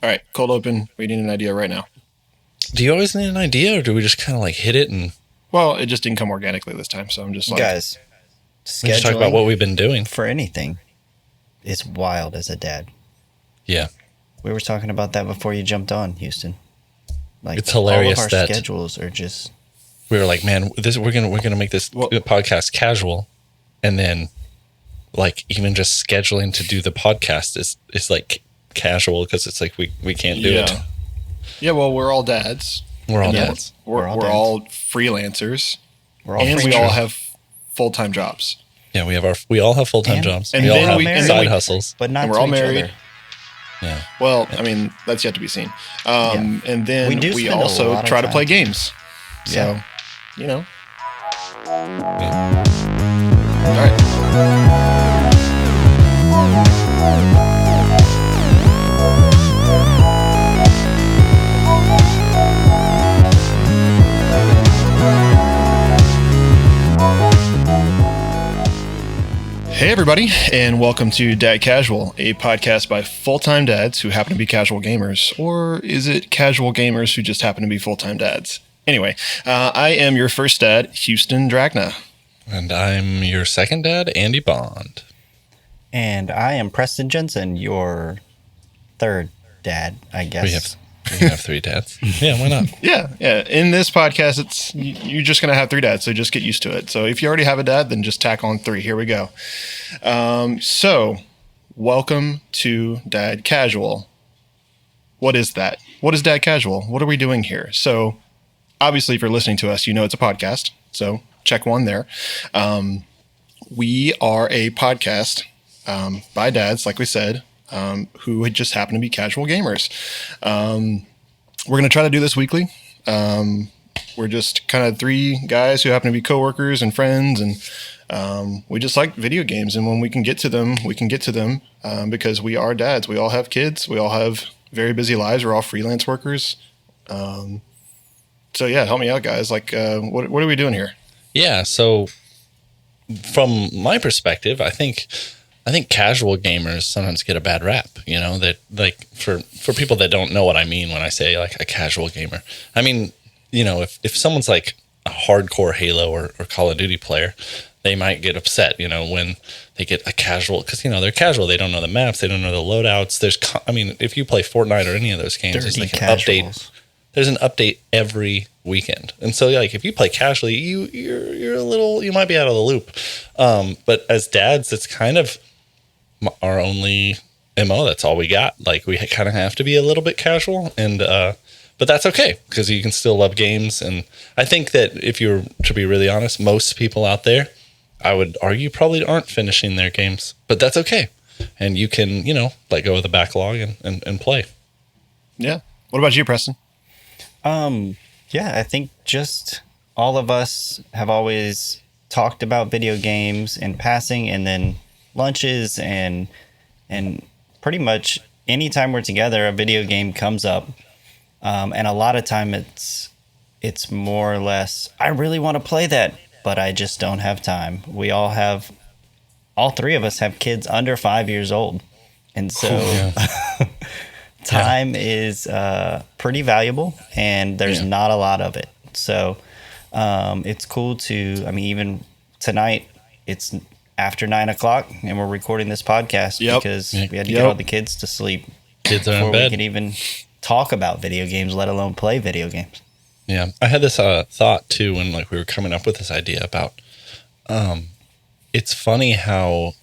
All right, cold open. We need an idea right now. Do you always need an idea, or do we just kind of like hit it and? Well, it just didn't come organically this time, so I'm just like, Guys, We just talk about what scheduling we've been doing. for anything is wild as a dad. Yeah, We were talking about that before you jumped on, Houston. Like, It's hilarious all of our that- schedules are just we were like, man, we're gonna make this podcast casual, and then like even just scheduling to do the podcast is like casual because it's like we can't do it. Yeah, well, we're all dads. We're all And then dads. We're dads. all freelancers, we're all and we free. all have full-time jobs. Yeah, we all have full time And- jobs. and We all then have we- and side then we- hustles. but not and we're to all each married. other. Yeah, Well, I mean, that's yet to be seen. And then We do we spend a also lot of try to time. play games. So, Yeah. you know. All right. Hey, everybody, and welcome to Dad Casual, a podcast by full-time dads who happen to be casual gamers. Or is it casual gamers who just happen to be full-time dads? Anyway, I am your first dad, Houston Dragna. and I'm your second dad, Andy Bond. And I am Preston Jensen, your third dad, I guess. We have three dads. Yeah, why not? Yeah. In this podcast, it's you're just gonna have three dads, so just get used to it. So if you already have a dad, then just tack on three. Here we go. So welcome to Dad Casual. What is that? What is Dad Casual? What are we doing here? So obviously, if you're listening to us, you know it's a podcast. So check one there. We are a podcast by dads, like we said, who just happen to be casual gamers. We're going to try to do this weekly. We're just kind of three guys who happen to be coworkers and friends, and we just like video games. And when we can get to them, we can get to them because we are dads. We all have kids. We all have very busy lives. We're all freelance workers. So yeah, help me out, guys. Like, what are we doing here? Yeah, so from my perspective, I think casual gamers sometimes get a bad rap, you know, that like for people that don't know what I mean when I say like a casual gamer. I mean, you know, if someone's like a hardcore Halo or Call of Duty player, they might get upset, you know, when they get a casual, because, you know, they're casual. They don't know the maps. They don't know the loadouts. I mean, if you play Fortnite or any of those games, there's like an update. There's an update every weekend. And so like if you play casually, you're a little, you might be out of the loop. But as dads, it's kind of our only MO. That's all we got. Like we kind of have to be a little bit casual, and but that's okay because you can still love games. And I think that if you're to be really honest, most people out there, I would argue, probably aren't finishing their games, but that's okay. And you can, you know, let go of the backlog and play. Yeah. What about you, Preston? Yeah, I think just all of us have always talked about video games in passing, and then lunches and pretty much anytime we're together, a video game comes up. And a lot of time it's more or less, I really want to play that, but I just don't have time. All three of us have kids under 5 years old. And so time is pretty valuable, and there's not a lot of it. So it's cool to, I mean, even tonight, it's after 9 o'clock, and we're recording this podcast because we had to get all the kids to sleep. Kids are in before bed. we could even talk about video games, let alone play video games. Yeah, I had this thought too when like we were coming up with this idea about. It's funny how,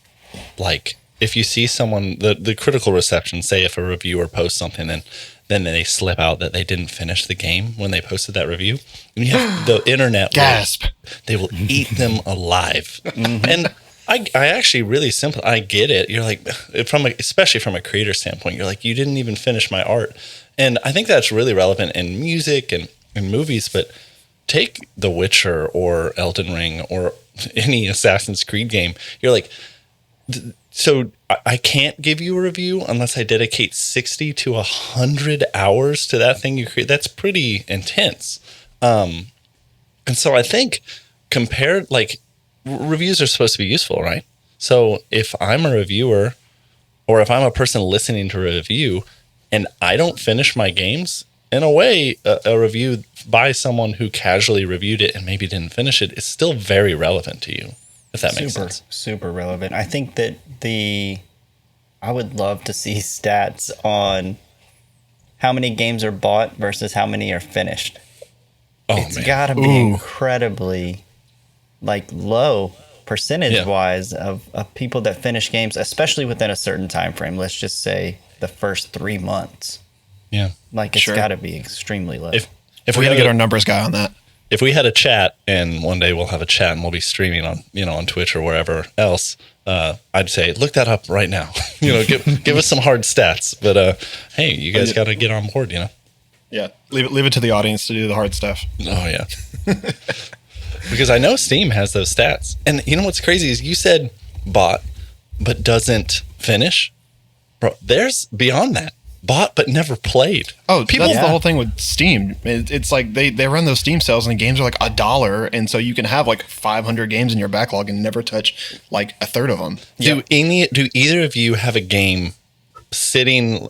like, if you see someone the critical reception, say if a reviewer posts something and then they slip out that they didn't finish the game when they posted that review, and you have the internet Gasp. they will eat them alive. And I actually really simple. I get it. You're like, especially from a creator standpoint, you're like, you didn't even finish my art. And I think that's really relevant in music and in movies, but take The Witcher or Elden Ring or any Assassin's Creed game. You're like, so I can't give you a review unless I dedicate 60 to 100 hours to that thing you create. That's pretty intense. And so I think compared, like, reviews are supposed to be useful, right? So if I'm a reviewer or if I'm a person listening to a review, and I don't finish my games, in a way, a review by someone who casually reviewed it and maybe didn't finish it is still very relevant to you, if that makes sense. Super relevant. I think that I would love to see stats on how many games are bought versus how many are finished. Oh, It's man. got to be incredibly low percentage wise of people that finish games, especially within a certain time frame. Let's just say the first 3 months. Yeah. It's got to be extremely low. If We're going to get our numbers guy on that. If we had a chat, and one day we'll have a chat and we'll be streaming on, on Twitch or wherever else, I'd say, look that up right now. Give us some hard stats. But hey, you guys got to get on board, Yeah. Leave it to the audience to do the hard stuff. Oh, yeah. Because I know Steam has those stats. And you know what's crazy is you said bought, but doesn't finish. Bro, there's beyond that. Bought, but never played. Oh, that's the whole thing with Steam. It's like they run those Steam sales and the games are like $1. And so you can have like 500 games in your backlog and never touch like a third of them. Do either of you have a game sitting,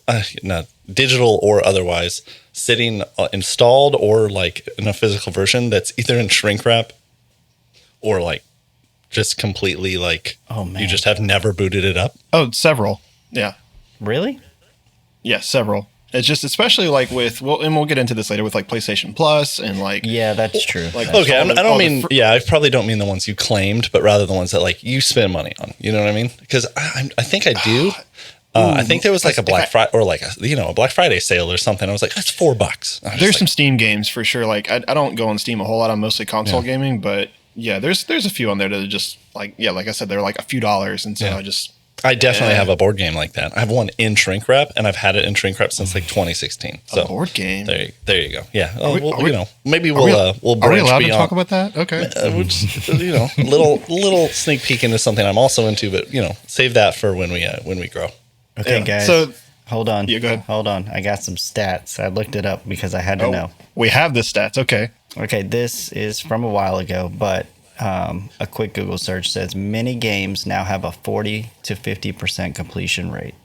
digital or otherwise, sitting installed or like in a physical version that's either in shrink wrap or like just completely like, oh man, you just have never booted it up? Oh, several. Yeah. Really? Yeah, several. It's just especially like with, and we'll get into this later with like PlayStation Plus and like. Yeah, that's true. Like, okay, I probably don't mean the ones you claimed, but rather the ones that like you spend money on. You know what I mean? Because I think I do. I think there was like a Black Friday or like a Black Friday sale or something. I was like, that's $4. There's some Steam games for sure. Like I don't go on Steam a whole lot. I'm mostly console gaming, but yeah, there's a few on there that are just like, yeah, like I said, they're like a few dollars, and so I definitely have a board game like that. I have one in shrink wrap, and I've had it in shrink wrap since like 2016. So a board game. There you go. Yeah. Maybe we'll branch Are we allowed beyond. to talk about that? Okay. Little sneak peek into something I'm also into, but save that for when we grow. Okay, guys. So hold on. Yeah, go ahead. Hold on. I got some stats. I looked it up because I had to know. We have the stats. Okay. Okay, this is from a while ago, but a quick Google search says many games now have a 40 to 50% completion rate,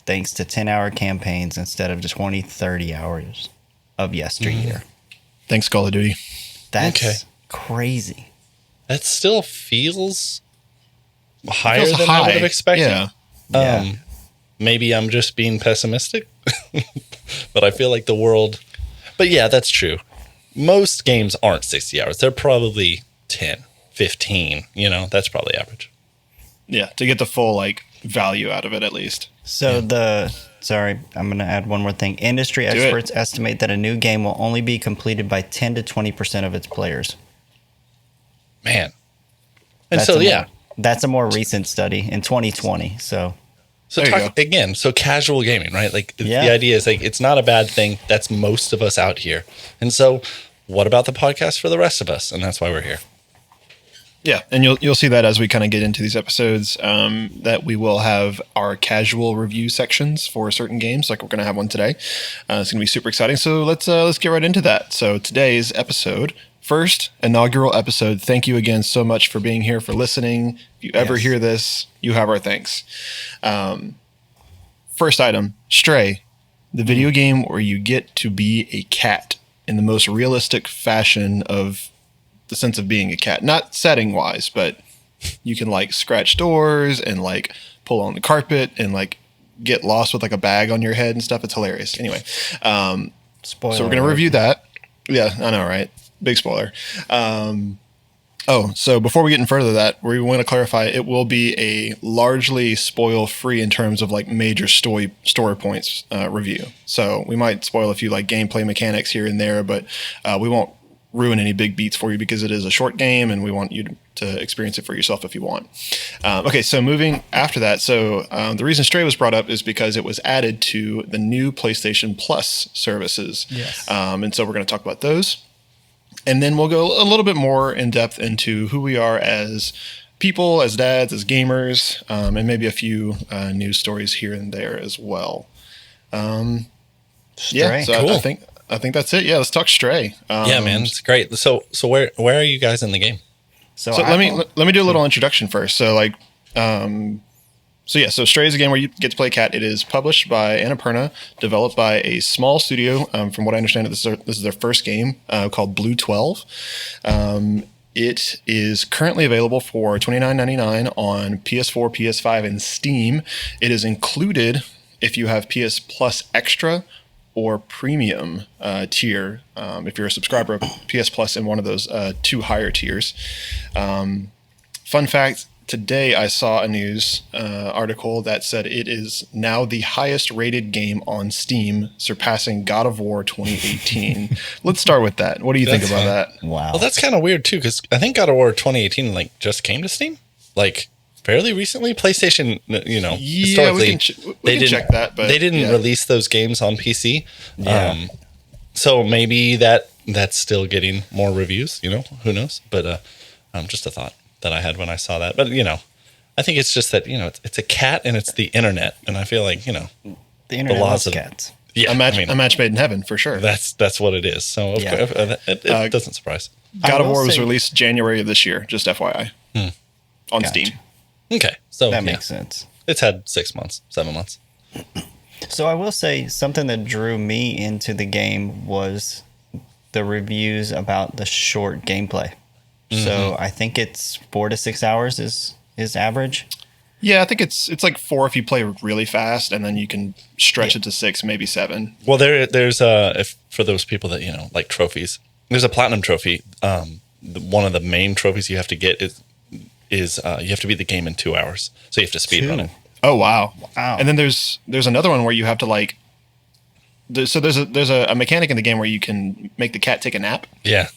thanks to 10-hour campaigns instead of 20, 30 hours of yesteryear. Thanks, Call of Duty. That's crazy. That still feels higher than I would have expected. Yeah. Maybe I'm just being pessimistic, but I feel like the world. But yeah, that's true. Most games aren't 60 hours. They're probably 10, 15. That's probably average. Yeah, to get the full like value out of it at least. So I'm going to add one more thing. Industry experts estimate that a new game will only be completed by 10 to 20% of its players. Man. And that's a more recent study in 2020. So again, casual gaming, right? Like the idea is like, it's not a bad thing. That's most of us out here. And so what about the podcast for the rest of us? And that's why we're here. Yeah, and you'll see that as we kind of get into these episodes, that we will have our casual review sections for certain games. Like we're going to have one today. It's going to be super exciting. So let's get right into that. So today's episode, first inaugural episode. Thank you again so much for being here, for listening. If you ever hear this, you have our thanks. First item, Stray, the video game where you get to be a cat in the most realistic fashion of the sense of being a cat, not setting wise, but you can like scratch doors and like pull on the carpet and like get lost with like a bag on your head and stuff. It's hilarious. Anyway, spoiler. So we're going to review that. Yeah, I know, right? Big spoiler. So before we get in further that, we want to clarify it will be a largely spoil free in terms of like major story points review. So we might spoil a few like gameplay mechanics here and there, but we won't ruin any big beats for you because it is a short game and we want you to experience it for yourself if you want. Okay, so moving after that. So the reason Stray was brought up is because it was added to the new PlayStation Plus services. Yes. And so we're going to talk about those. And then we'll go a little bit more in depth into who we are as people, as dads, as gamers, and maybe a few news stories here and there as well. Stray. So cool. I think that's it. Yeah, let's talk Stray. Yeah, man, it's great. So where are you guys in the game? So let me do a little introduction first. So like, So Stray is a game where you get to play a cat. It is published by Annapurna, developed by a small studio. From what I understand, this is their first game called Bluetwelve. It is currently available for $29.99 on PS4, PS5, and Steam. It is included if you have PS Plus Extra or Premium tier. If you're a subscriber of PS Plus in one of those two higher tiers. Fun fact. Today, I saw a news article that said it is now the highest rated game on Steam, surpassing God of War 2018. Let's start with that. What do you think about that? Wow. Well, that's kind of weird too, because I think God of War 2018 like just came to Steam, like fairly recently. PlayStation, historically, we can check that, but they didn't release those games on PC. Yeah. So maybe that's still getting more reviews. Who knows? But just a thought that I had when I saw that. But, I think it's just that, it's a cat and it's the internet. And I feel like, the internet loves cats. Yeah, a match made in heaven, for sure. That's what it is. So of course, it doesn't surprise. God of War was released January of this year, just FYI, on Steam. Okay. So that makes sense. It's had 6 months, 7 months. So I will say something that drew me into the game was the reviews about the short gameplay. So I think it's 4 to 6 hours is average. Yeah, I think it's like 4 if you play really fast, and then you can stretch it to 6, maybe 7. Well, there's if for those people that like trophies, there's a platinum trophy. One of the main trophies you have to get is you have to beat the game in 2 hours, so you have to speed run it. Oh wow! And then there's another one where you have to like. There's a mechanic in the game where you can make the cat take a nap. Yeah.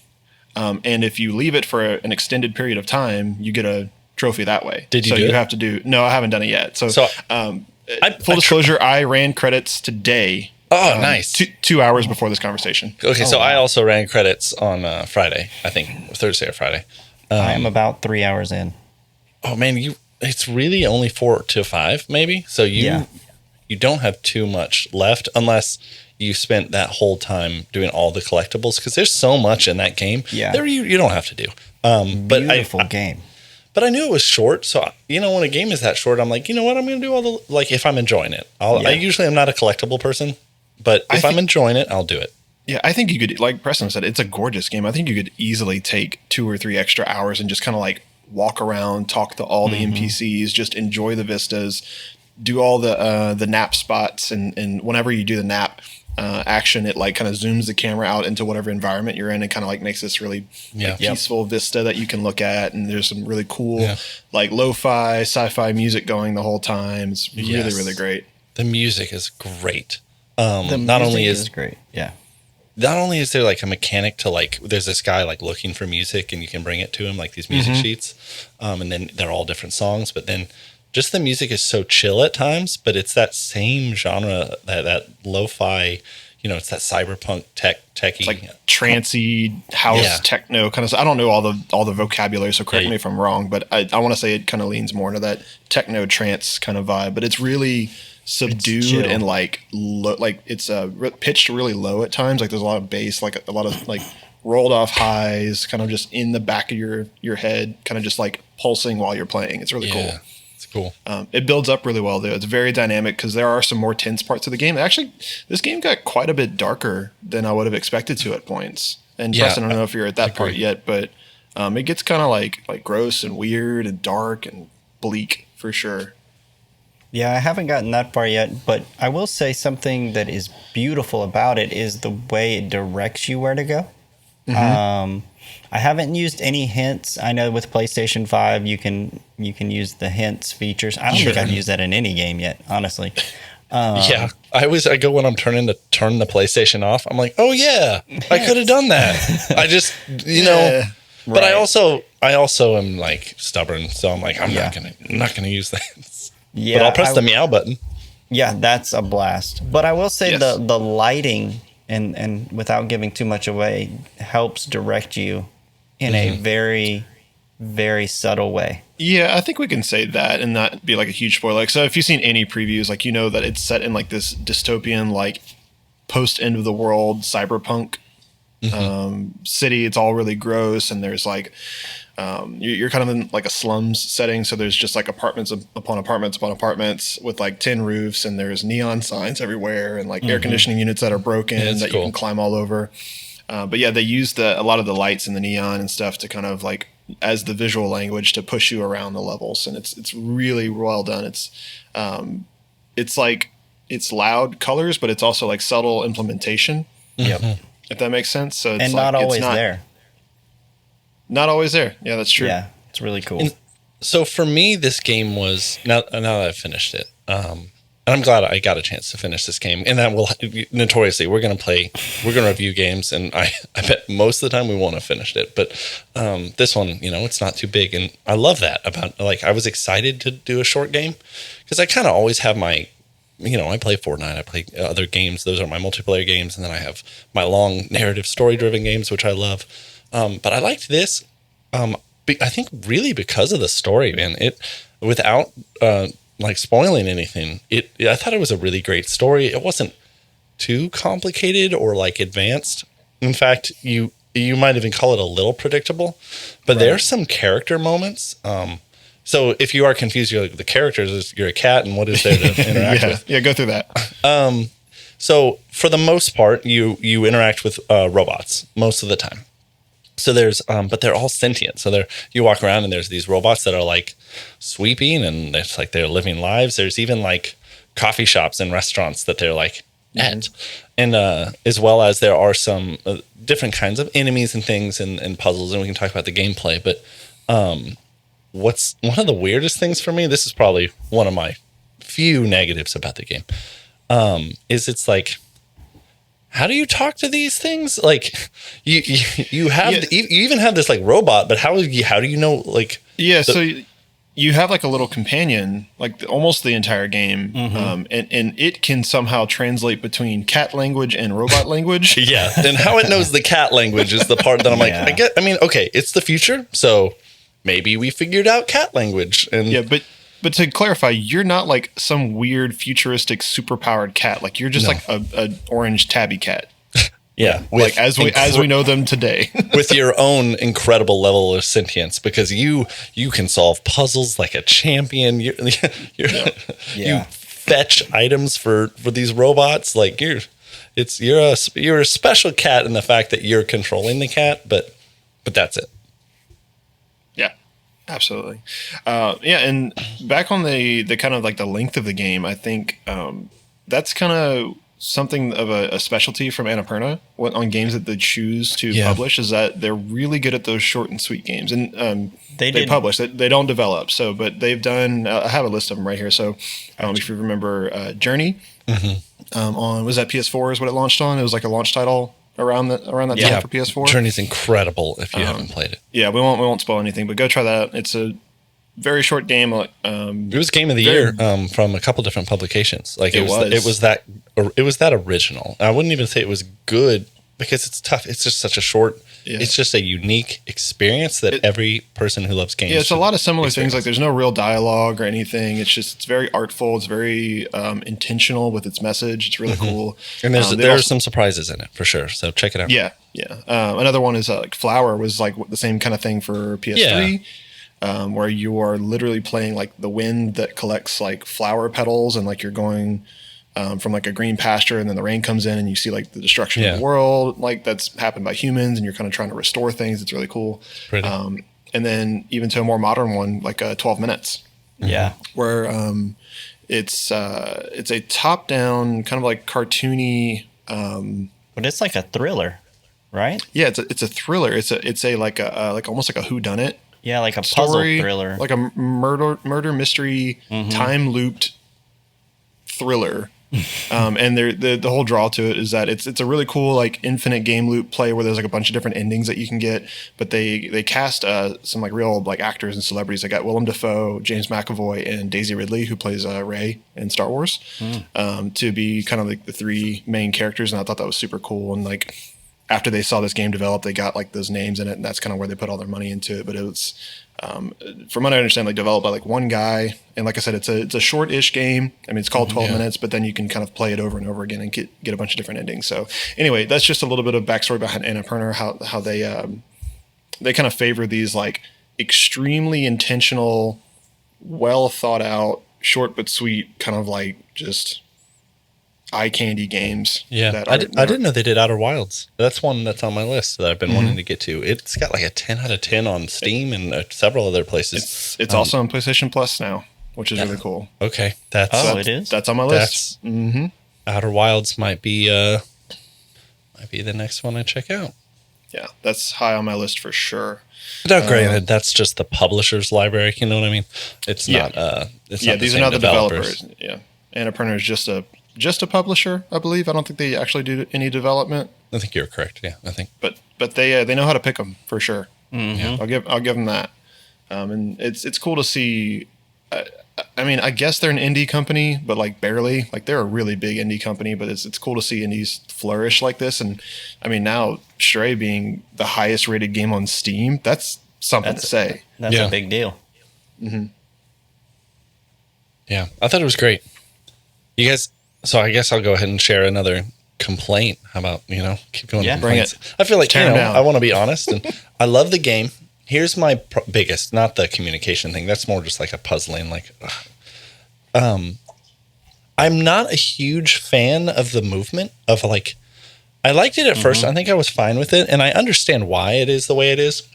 And if you leave it for an extended period of time, you get a trophy that way. Did you? So do you it? have to do. No, I haven't done it yet. So full I disclosure, I ran credits today. Oh, nice. 2 hours before this conversation. Okay, so I also ran credits on Friday. I think Thursday or Friday. I am about 3 hours in. Oh man, it's really only 4 to 5, maybe. So you don't have too much left unless you spent that whole time doing all the collectibles, because there's so much in that game. Yeah, there you don't have to do. But beautiful game. But I knew it was short, so when a game is that short, I'm like, you know what, I'm going to do all the if I'm enjoying it. I usually am not a collectible person, but if I'm enjoying it, I'll do it. Yeah, I think you could, like Preston said, it's a gorgeous game. I think you could easily take 2 or 3 extra hours and just kind of like walk around, talk to all the NPCs, just enjoy the vistas, do all the nap spots, and whenever you do the nap action, it like kind of zooms the camera out into whatever environment you're in and kind of like makes this really peaceful vista that you can look at. And there's some really cool like lo-fi, sci-fi music going the whole time. It's really, really great. The music is great. Not only is great. Yeah. Not only is there like a mechanic to like, there's this guy like looking for music and you can bring it to him, like these music sheets. And then they're all different songs, but then just the music is so chill at times, but it's that same genre, that lo-fi, it's that cyberpunk techie. It's like trancey house techno kind of. I don't know all the vocabulary, so correct me if I'm wrong, but I want to say it kind of leans more into that techno trance kind of vibe. But it's really subdued and like it's pitched really low at times. Like there's a lot of bass, like a lot of like rolled off highs, kind of just in the back of your head, kind of just like pulsing while you're playing. It's really cool. Cool. It builds up really well, though. It's very dynamic because there are some more tense parts of the game. Actually, this game got quite a bit darker than I would have expected to at points. And Preston, I don't know if you're at that part yet, but it gets kind of like gross and weird and dark and bleak for sure. Yeah, I haven't gotten that far yet, but I will say something that is beautiful about it is the way it directs you where to go. I haven't used any hints. I know with PlayStation 5 you can use the hints features. I don't think I've used that in any game yet, honestly. I go when I'm turn the PlayStation off. I'm like, oh yeah, I could have done that. I just but I also am like stubborn, so I'm like I'm not gonna use that. Yeah, but I'll press the meow button. Yeah, that's a blast. But I will say the lighting and without giving too much away helps direct you in a very, very subtle way. Yeah, I think we can say that and not be like a huge spoiler. Like, so if you've seen any previews, like that it's set in like this dystopian, like post end of the world cyberpunk city. It's all really gross, and there's like You're kind of in like a slums setting, so there's just like apartments upon apartments upon apartments with like tin roofs, and there's neon signs everywhere, and like air conditioning units that are broken that you can climb all over. But yeah, they use a lot of the lights and the neon and stuff to kind of like as the visual language to push you around the levels, and it's really well done. It's like it's loud colors, but it's also like subtle implementation. Yep. If that makes sense. So it's and like, not always there. Not always there. Yeah, that's true. Yeah, it's really cool. And so for me, this game was now that I've finished it. And I'm glad I got a chance to finish this game. And that will notoriously we're gonna review games, and I bet most of the time we won't have finished it. But this one, it's not too big, and I love that about like I was excited to do a short game because I kind of always have my. I play Fortnite, I play other games. Those are my multiplayer games. And then I have my long narrative story-driven games, which I love. But I liked this, I think really because of the story, man. Without like spoiling anything, I thought it was a really great story. It wasn't too complicated or like advanced. In fact, you might even call it a little predictable. But there are some character moments. So if you are confused, you're like, the characters, you're a cat, and what is there to interact with? Yeah, go through that. So for the most part, you interact with robots most of the time. So there's, but they're all sentient. So you walk around and there's these robots that are like sweeping, and it's like they're living lives. There's even like coffee shops and restaurants that they're like at, and as well as there are some different kinds of enemies and things and puzzles, and we can talk about the gameplay. But what's one of the weirdest things for me, this is probably one of my few negatives about the game, is it's like, how do you talk to these things? Like you have you even have this like robot, but how do you know like so you have like a little companion like almost the entire game, and it can somehow translate between cat language and robot language. Yeah, and how it knows the cat language is the part that I'm like, okay, it's the future, so maybe we figured out cat language. And yeah, but to clarify, you're not like some weird futuristic superpowered cat. Like you're just like a orange tabby cat. Yeah, like as we know them today, with your own incredible level of sentience, because you can solve puzzles like a champion. You fetch items for these robots. Like you're a special cat in the fact that you're controlling the cat, but that's it. Absolutely. And back on the kind of like the length of the game, I think that's kind of something of a specialty from Annapurna on games that they choose to publish, is that they're really good at those short and sweet games. And they publish, they don't develop. So, but they've done, I have a list of them right here. So if you remember Journey was that PS4 is what it launched on? It was like a launch title around that time for PS4. Journey's incredible if you haven't played it. Yeah, we won't spoil anything, but go try that out. It's a very short game. It was Game of the Year from a couple different publications. Like it was that original. I wouldn't even say it was good because it's tough. It's just such a short. Yeah. It's just a unique experience that every person who loves games. Yeah, it's a lot of similar things. Like there's no real dialogue or anything. It's very artful. It's very intentional with its message. It's really cool. And there are some surprises in it for sure. So check it out. Yeah. Another one is like Flower was like the same kind of thing for PS3. Where you are literally playing like the wind that collects like flower petals, and like you're going from like a green pasture, and then the rain comes in and you see like the destruction of the world, like that's happened by humans, and you're kind of trying to restore things. It's really cool. And then even to a more modern one, like 12 Minutes. Yeah. Where it's a top down kind of like cartoony. But it's like a thriller, right? Yeah, it's a thriller. It's a like almost like a whodunit. Yeah, like a puzzle thriller, like a murder mystery, time looped thriller. And the whole draw to it is that it's a really cool like infinite game loop play where there's like a bunch of different endings that you can get. But they cast some like real like actors and celebrities. They got Willem Dafoe, James McAvoy, and Daisy Ridley, who plays Rey in Star Wars, to be kind of like the three main characters. And I thought that was super cool. And like, after they saw this game develop, they got like those names in it, and that's kind of where they put all their money into it. But it was, from what I understand, like developed by like one guy. And like I said, it's a short-ish game. I mean, it's called 12 minutes, but then you can kind of play it over and over again and get a bunch of different endings. So anyway, that's just a little bit of backstory behind Annapurna, how they kind of favor these like extremely intentional, well thought out, short but sweet, kind of like just eye candy games. Yeah, I didn't know they did Outer Wilds. That's one that's on my list that I've been wanting to get to. It's got like a 10 out of 10 on Steam and several other places. It's also on PlayStation Plus now, which is really cool. Okay, it is. That's on my list. Outer Wilds might be the next one I check out. Yeah, that's high on my list for sure. Now, granted, that's just the publisher's library. You know what I mean? It's not. It's not these are not the developers. Yeah, Annapurna is just a publisher, I believe. I don't think they actually do any development. I think you're correct. Yeah, I think. But they know how to pick them for sure. Mm-hmm. I'll give them that. And it's cool to see. I mean, I guess they're an indie company, but like barely. Like they're a really big indie company, but it's cool to see indies flourish like this. And I mean, now Stray being the highest rated game on Steam, that's something to say. That's a big deal. Mm-hmm. Yeah, I thought it was great. You guys. So I guess I'll go ahead and share another complaint. How about keep going? Yeah, bring it. I feel like down. I want to be honest, and I love the game. Here's my biggest, not the communication thing. That's more just like a puzzling. Like, I'm not a huge fan of the movement of like. I liked it at first. I think I was fine with it, and I understand why it is the way it is.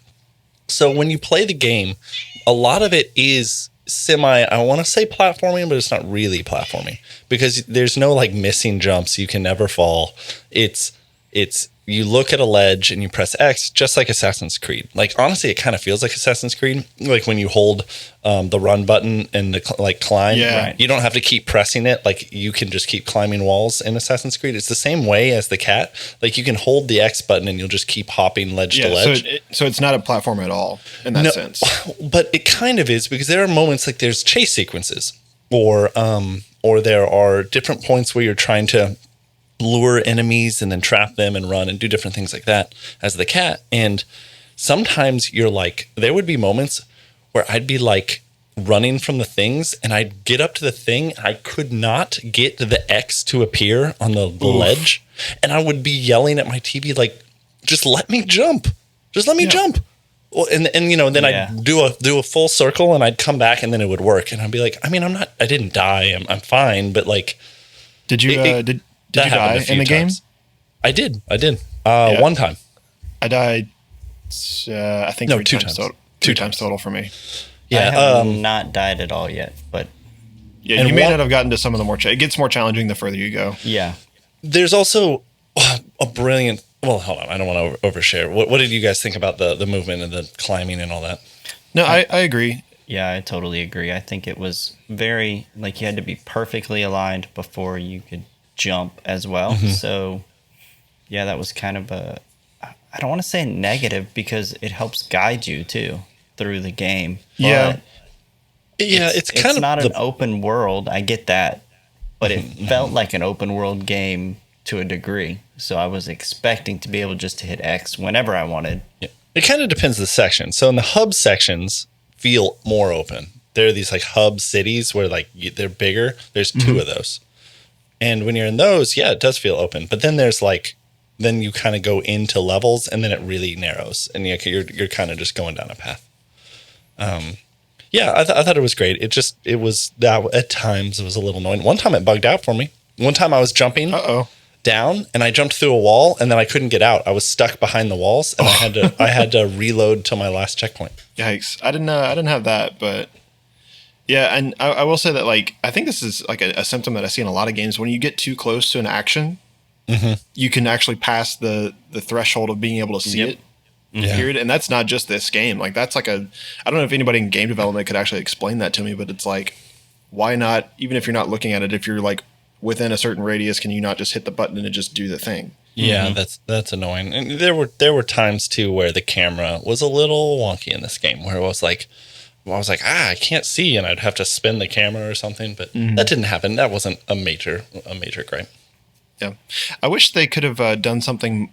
So when you play the game, a lot of it is I want to say platforming, but it's not really platforming because there's no like missing jumps. You can never fall. It's you look at a ledge and you press X, just like Assassin's Creed. Like, honestly, it kind of feels like Assassin's Creed. Like when you hold the run button and the climb, you don't have to keep pressing it. Like you can just keep climbing walls in Assassin's Creed. It's the same way as the cat. Like you can hold the X button and you'll just keep hopping ledge to ledge. So it's not a platform at all in that sense. But it kind of is because there are moments like there's chase sequences or there are different points where you're trying to lure enemies and then trap them and run and do different things like that as the cat. And sometimes you're like, there would be moments where I'd be like running from the things and I'd get up to the thing. I could not get the X to appear on the ledge. And I would be yelling at my TV, like, just let me jump. Just let me jump. Well, and then I'd do a full circle and I'd come back and then it would work. And I'd be like, I mean, I didn't die. I'm fine. But like, did you die in the game? I did. One time. I died, I think two times total. Two times total for me. Yeah, I have not died at all yet, but... Yeah, and you may not have gotten to some of the more... it gets more challenging the further you go. Yeah. There's also a brilliant... Well, hold on. I don't want to overshare. What did you guys think about the movement and the climbing and all that? No, I agree. Yeah, I totally agree. I think it was very... Like, you had to be perfectly aligned before you could jump as well. Mm-hmm. So, yeah, that was kind of a... I don't want to say negative because it helps guide you, too, through the game. Yeah. It's kind of not an open world. I get that. But it felt like an open world game to a degree. So I was expecting to be able just to hit X whenever I wanted. Yeah. It kind of depends the section. So in the hub sections feel more open. There are these like hub cities where like they're bigger. There's two of those. And when you're in those, yeah, it does feel open. But then there's like, then you kind of go into levels and then it really narrows and you're kind of just going down a path. Yeah, I thought it was great. It was that at times it was a little annoying. One time it bugged out for me. One time I was jumping down and I jumped through a wall and then I couldn't get out. I was stuck behind the walls and I had to reload to my last checkpoint. Yikes! I didn't have that, but yeah, and I will say that like I think this is like a symptom that I see in a lot of games. When you get too close to an action, you can actually pass the threshold of being able to see it. Period. And that's not just this game. Like that's like I don't know if anybody in game development could actually explain that to me, but it's like, why not, even if you're not looking at it, if you're like within a certain radius, can you not just hit the button and it just do the thing? Yeah, that's annoying. And there were times too where the camera was a little wonky in this game where I was like, I can't see, and I'd have to spin the camera or something, but that didn't happen. That wasn't a major gripe. Yeah. I wish they could have done something.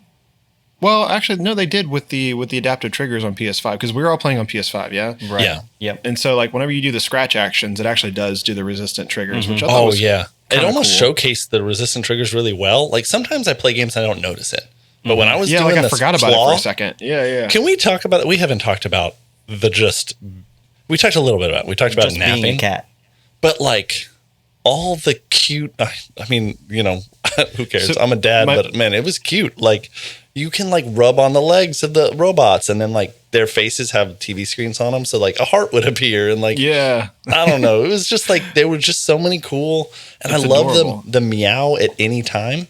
Well, actually, no, they did with the adaptive triggers on PS5 because we were all playing on PS5, yeah? Right. Yeah. Yep. And so, like, whenever you do the scratch actions, it actually does do the resistant triggers, which I thought was it almost cool. showcased the resistant triggers really well. Like, sometimes I play games and I don't notice it. But when I was doing I the forgot about it for a second. Yeah. Can we talk about it? We haven't talked about we talked a little bit about it. We talked about Just napping. being a cat. But like all the cute, I mean, you know, who cares? So I'm a dad, but man, it was cute. Like you can like rub on the legs of the robots and then like their faces have TV screens on them. So like a heart would appear and like, Yeah. I don't know. It was just like, there were just so many cool. And It's I love adorable. the meow at any time.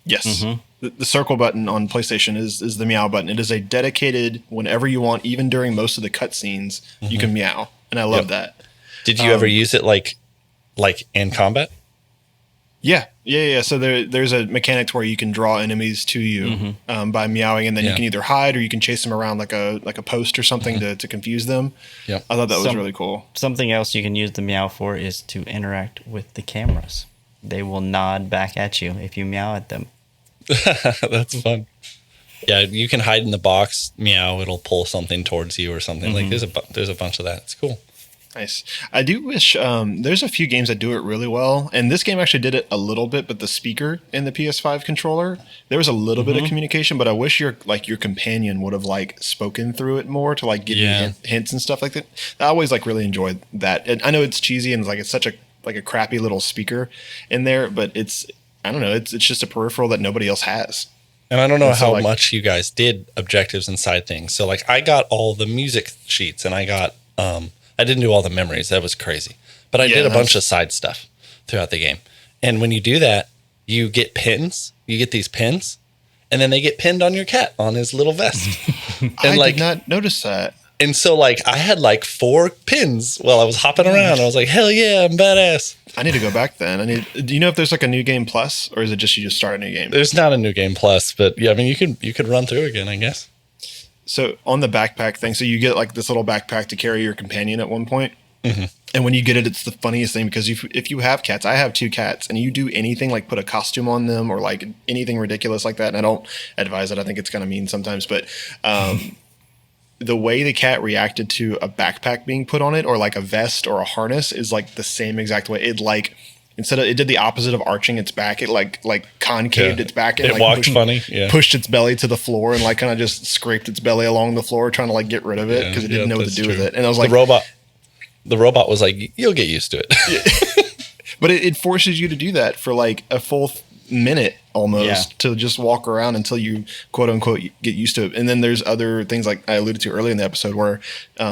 Yes. The circle button on PlayStation is the meow button. It is a dedicated, whenever you want, even during most of the cutscenes, you can meow. And I love that. Did you ever use it like in combat? Yeah. So there's a mechanic to where you can draw enemies to you by meowing, and then you can either hide or you can chase them around like a post or something to confuse them. Yep. I thought that was really cool. Something else you can use the meow for is to interact with the cameras. They will nod back at you if you meow at them. That's fun. Yeah, you can hide in the box, meow, it'll pull something towards you or something. Like there's a bunch of that. It's cool. Nice. I do wish there's a few games that do it really well, and this game actually did it a little bit. But the speaker in the PS5 controller, there was a little bit of communication. But I wish your companion would have like spoken through it more to like give you hints and stuff like that. I always like really enjoyed that. And I know it's cheesy and it's such a crappy little speaker in there, but I don't know. It's just a peripheral that nobody else has. And I don't know so, how like- much you guys did objectives and side things. So like I got all the music sheets and I got I didn't do all the memories. That was crazy. But I did a bunch of side stuff throughout the game. And when you do that, you get pins. You get these pins, and then they get pinned on your cat on his little vest. And I did not notice that. And so like I had like 4 pins while I was hopping around. I was like, hell yeah, I'm badass. I need to go back then. Do you know if there's like a new game plus, or is it just you just start a new game? There's not a new game plus, but yeah, I mean you could run through again, I guess. So on the backpack thing, so you get like this little backpack to carry your companion at one point. And when you get it, it's the funniest thing because if you have cats, I have 2 cats, and you do anything like put a costume on them or like anything ridiculous like that, and I don't advise it. I think it's kind of mean sometimes, but the way the cat reacted to a backpack being put on it or like a vest or a harness is like the same exact way. It like it did the opposite of arching its back. It like concaved its back. And it like walked funny. Yeah. Pushed its belly to the floor and like kind of just scraped its belly along the floor, trying to like get rid of it because it didn't know what to do with it. And I was like, the robot was like, you'll get used to it. But it forces you to do that for like a full minute almost to just walk around until you quote unquote get used to it. And then there's other things like I alluded to earlier in the episode where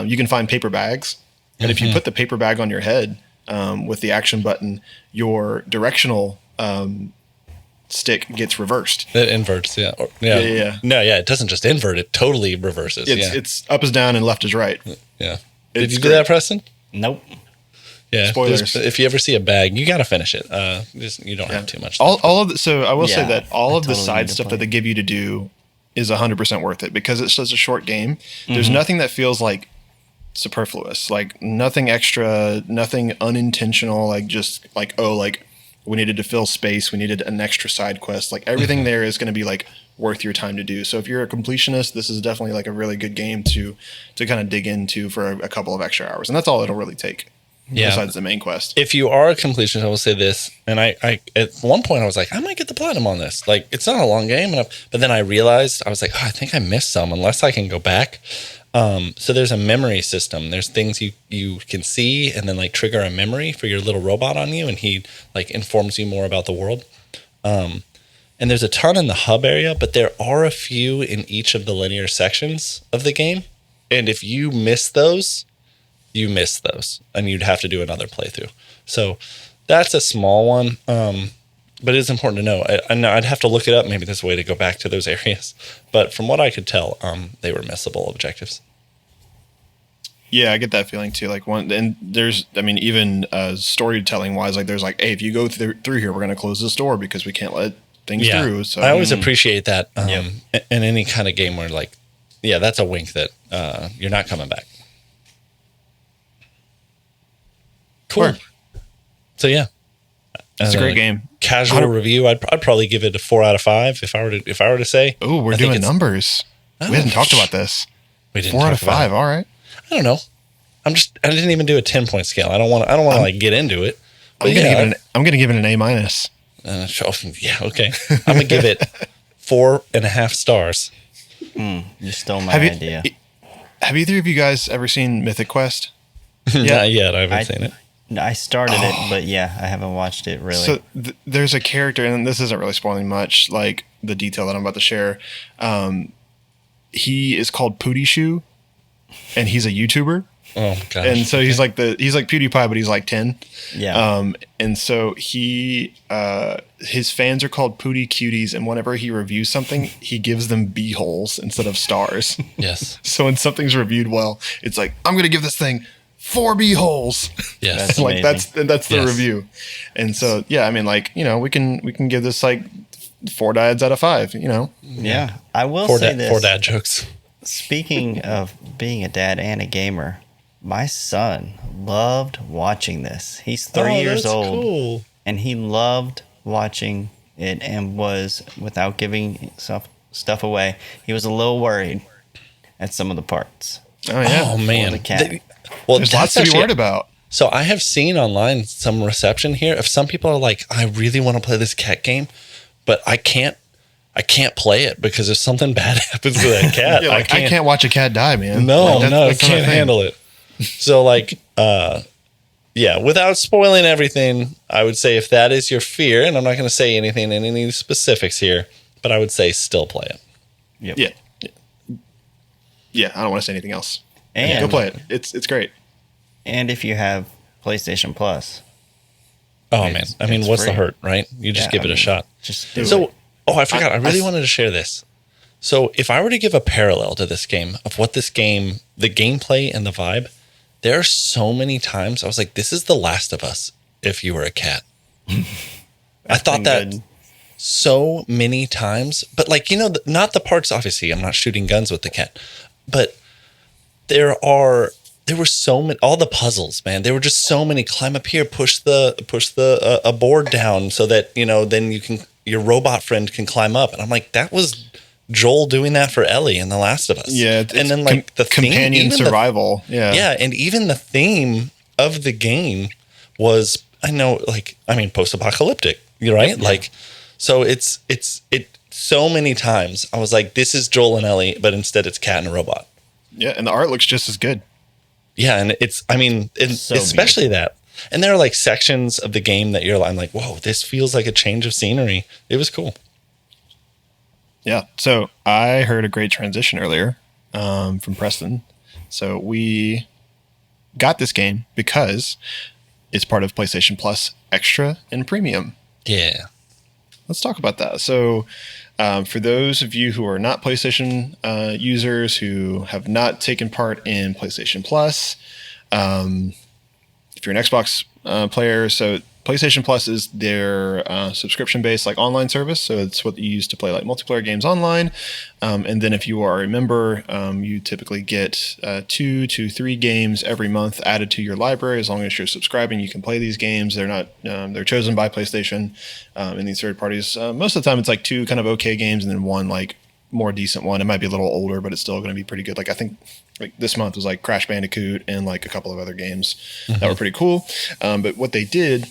you can find paper bags, and if you put the paper bag on your head with the action button, your directional stick gets reversed. It inverts, yeah. Yeah. No, yeah, it doesn't just invert; it totally reverses. It's up is down and left is right. Yeah. Did you do great. that, Preston? Nope. Yeah. Spoilers. If you ever see a bag, you got to finish it. You don't have too much. All of the, so I will say Yeah, that all I of the totally side need to stuff play that they give you to do is 100% worth it because it's such a short game. There's nothing that feels like superfluous, like nothing extra, nothing unintentional, like just like, oh, like we needed to fill space, we needed an extra side quest. Like everything there is going to be like worth your time to do. So if you're a completionist, this is definitely like a really good game to kind of dig into for a couple of extra hours. And that's all it'll really take. Yeah. Besides the main quest. If you are a completionist, I will say this, and I at one point I was like, I might get the platinum on this. Like, it's not a long game, but then I realized I was like, oh, I think I missed some unless I can go back. So there's a memory system. There's things you can see and then like trigger a memory for your little robot on you, and he like informs you more about the world. And there's a ton in the hub area, but there are a few in each of the linear sections of the game. And if you miss those, you miss those, and you'd have to do another playthrough. So that's a small one, but it is important to know. I know I'd have to look it up. Maybe there's a way to go back to those areas. But from what I could tell, they were missable objectives. Yeah, I get that feeling too. Like and there's, I mean, even storytelling wise, like there's like, hey, if you go through here, we're going to close this door because we can't let things through. So I always appreciate that in any kind of game where like, yeah, that's a wink that you're not coming back. Cool. Word. So yeah, It's a great game. Casual review. I'd probably give it a 4 out of 5 if I were to say. Oh, we're doing numbers. We hadn't talked about this. We didn't 4 out of talk about 5. it. All right. I don't know. I didn't even do a 10-point scale. I don't want to like get into it. But I'm gonna give it an A minus. Yeah. Okay. I'm gonna give it 4.5 stars. You stole my Have you- idea. Have either of you guys ever seen Mythic Quest? Not yet. I haven't seen it. I started it, but yeah, I haven't watched it really. So there's a character, and this isn't really spoiling much, like the detail that I'm about to share. He is called Pootie Shoe, and he's a YouTuber. Oh gosh. And so he's like PewDiePie, but he's like 10. Yeah. And so his fans are called Pootie Cuties, and whenever he reviews something, he gives them B-holes instead of stars. Yes. So when something's reviewed well, it's like, I'm gonna give this thing 4 B-holes. Yes. That's Like that's the Yes. review. And so yeah, I mean, like, you know, we can give this like 4 dads out of 5, you know. Yeah. I will Four say this. dad jokes. Speaking of being a dad and a gamer, my son loved watching this. He's 3 years that's old, cool. and he loved watching it and was, without giving stuff away, he was a little worried at some of the parts. Oh yeah. Oh man. the cat. Well, There's that's lots to be actually- worried about. So I have seen online some reception here. If some people are like, I really want to play this cat game, but I can't play it because if something bad happens to that cat, Yeah, like, I can't watch a cat die, man. No, Like, that- no, that kind of can't thing. handle it. So like, yeah, without spoiling everything, I would say if that is your fear, and I'm not going to say anything in any specifics here, but I would say still play it. Yep. Yeah. Yeah, I don't want to say anything else. And, Go play it. It's great. and if you have PlayStation Plus, Oh man, I mean, it's what's the free. hurt, right? You just Yeah, give I it a mean, shot. just do So, it. I forgot. I really wanted to share this. So, if I were to give a parallel to this game of what this game, the gameplay and the vibe, there are so many times I was like, "This is The Last of Us." If you were a cat, I thought been that good. so many times. But like, you know, not the parts. Obviously, I'm not shooting guns with the cat, but there were so many, all the puzzles, man. There were just so many. Climb up here, push the a board down so that, you know, then your robot friend can climb up. And I'm like, that was Joel doing that for Ellie in The Last of Us. Yeah, it's and then like the theme, companion even survival. yeah, and even the theme of the game was, post-apocalyptic, right? Like, so it's so many times I was like, this is Joel and Ellie, but instead it's cat and a robot. Yeah, and the art looks just as good. Yeah, and So especially that. And there are like sections of the game that I'm like, whoa, this feels like a change of scenery. It was cool. Yeah. So I heard a great transition earlier from Preston. So we got this game because it's part of PlayStation Plus Extra and Premium. Yeah. Let's talk about that. So, for those of you who are not PlayStation users who have not taken part in PlayStation Plus, if you're an Xbox player, so PlayStation Plus is their subscription-based like online service. So it's what you use to play like multiplayer games online. And then if you are a member, you typically get 2 to 3 games every month added to your library. As long as you're subscribing, you can play these games. They're not they're chosen by PlayStation and these third parties. Most of the time, it's like 2 kind of okay games and then 1 like more decent one. It might be a little older, but it's still going to be pretty good. Like I think like this month was like Crash Bandicoot and like a couple of other games that were pretty cool. But what they did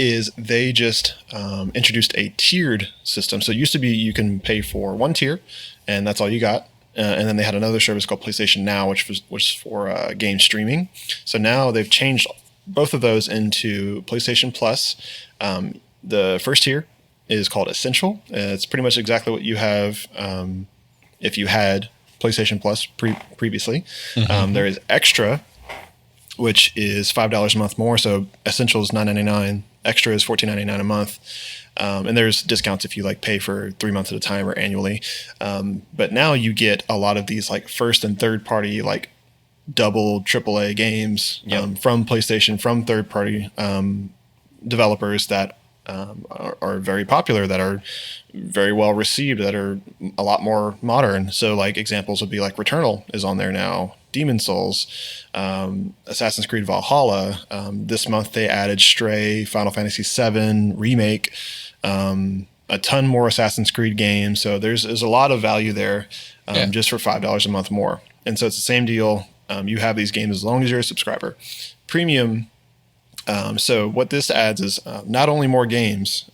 is they just introduced a tiered system. So it used to be you can pay for 1 tier and that's all you got. And then they had another service called PlayStation Now, which was for game streaming. So now they've changed both of those into PlayStation Plus. The first tier is called Essential. It's pretty much exactly what you have if you had PlayStation Plus previously. There is Extra, which is $5 a month more. So Essential is $9.99. Extra is $14.99 a month. And there's discounts if you like pay for 3 months at a time or annually. But now you get a lot of these like first and third party, like double AAA games from PlayStation, from third party developers that are very popular, that are very well received, that are a lot more modern. So like examples would be like Returnal is on there now, Demon Souls, Assassin's Creed Valhalla. This month they added Stray, Final Fantasy VII Remake, a ton more Assassin's Creed games. So there's a lot of value there just for $5 a month more. And so it's the same deal. You have these games as long as you're a subscriber. Premium So what this adds is not only more games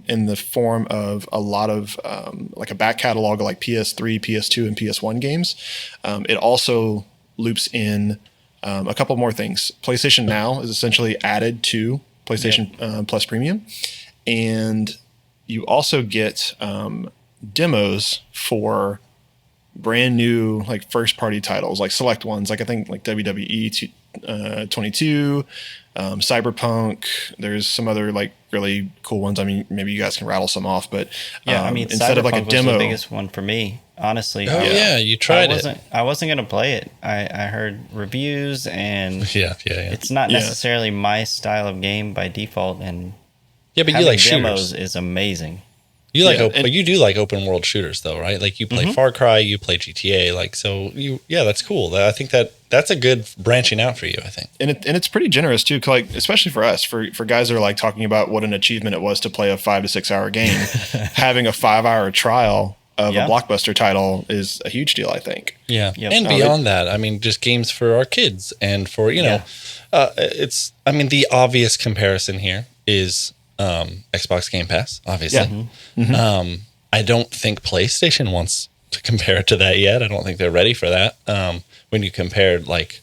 in the form of a lot of like a back catalog of like PS3, PS2, and PS1 games. It also loops in a couple more things. PlayStation Now is essentially added to PlayStation Plus Premium, and you also get demos for brand new like first party titles, like select ones, like I think like WWE 22, Cyberpunk. There's some other like really cool ones. I mean, maybe you guys can rattle some off, but I mean, instead of like a Cyberpunk demo, was the biggest one for me, honestly. Oh yeah, you tried it. I wasn't gonna play it. I heard reviews, and Yeah. it's not necessarily my style of game by default. And Yeah, but you having like demos shooters. is amazing. You like, Yeah, but you do like open world shooters, though, right? Like you play Far Cry, you play GTA, like so. That's cool. I think that's a good branching out for you. I think, and it's pretty generous too. Like especially for us, for guys that are like talking about what an achievement it was to play a 5 to 6 hour game, having a 5-hour trial of a blockbuster title is a huge deal. I think. Yeah, Yep. and beyond that, I mean, just games for our kids and for it's. I mean, the obvious comparison here is Xbox Game Pass, obviously. I don't think PlayStation wants to compare it to that yet. I don't think they're ready for that. When you compared like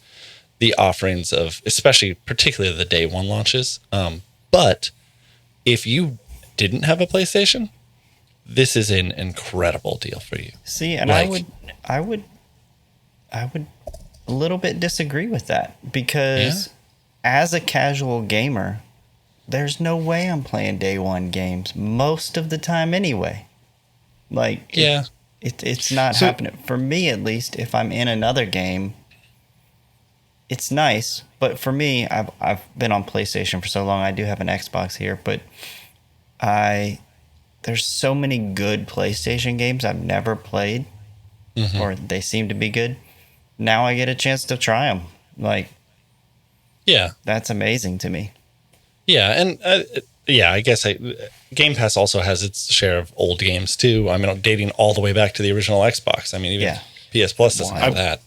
the offerings of, especially particularly the day one launches. But if you didn't have a PlayStation, this is an incredible deal for you. See, and Like- I would a little bit disagree with that, because as a casual gamer, there's no way I'm playing day one games most of the time anyway. Like, it's not happening for me, at least. If I'm in another game, it's nice, but for me, I've been on PlayStation for so long. I do have an Xbox here, but there's so many good PlayStation games I've never played, or they seem to be good. Now I get a chance to try them. Like, that's amazing to me. Yeah, and I guess Game Pass also has its share of old games too. I mean, dating all the way back to the original Xbox. I mean, even PS Plus doesn't have that.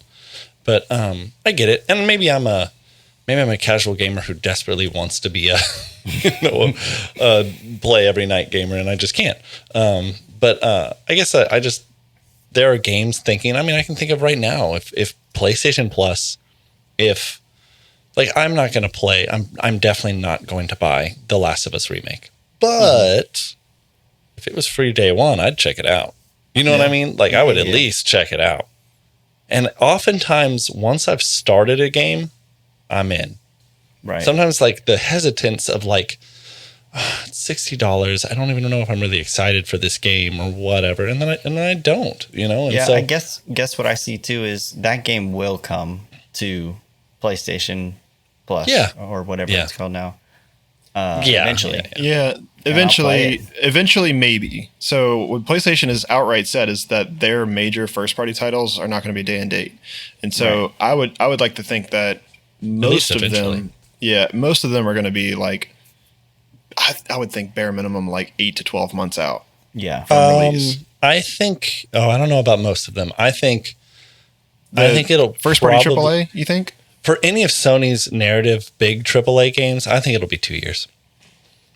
But I get it, and maybe I'm a casual gamer who desperately wants to be a play every night gamer, and I just can't. But I guess I just, there are games thinking. I mean, I can think of right now if PlayStation Plus, if like I'm not going to play. I'm definitely not going to buy The Last of Us remake. But if it was free day one, I'd check it out. You know what I mean? Like I would at least check it out. And oftentimes, once I've started a game, I'm in. Right. Sometimes like the hesitance of like, it's $60. I don't even know if I'm really excited for this game or whatever. And then I don't, you know? And so I guess what I see too is that game will come to PlayStation Plus, or whatever it's called now. Eventually. Eventually, maybe. So what PlayStation has outright said is that their major first-party titles are not going to be day and date, and so I would like to think that most of them are going to be like, I would think bare minimum like 8 to 12 months out. Yeah. From release. I think. Oh, I don't know about most of them. I think it'll first-party AAA. You think? For any of Sony's narrative big AAA games, I think it'll be 2 years.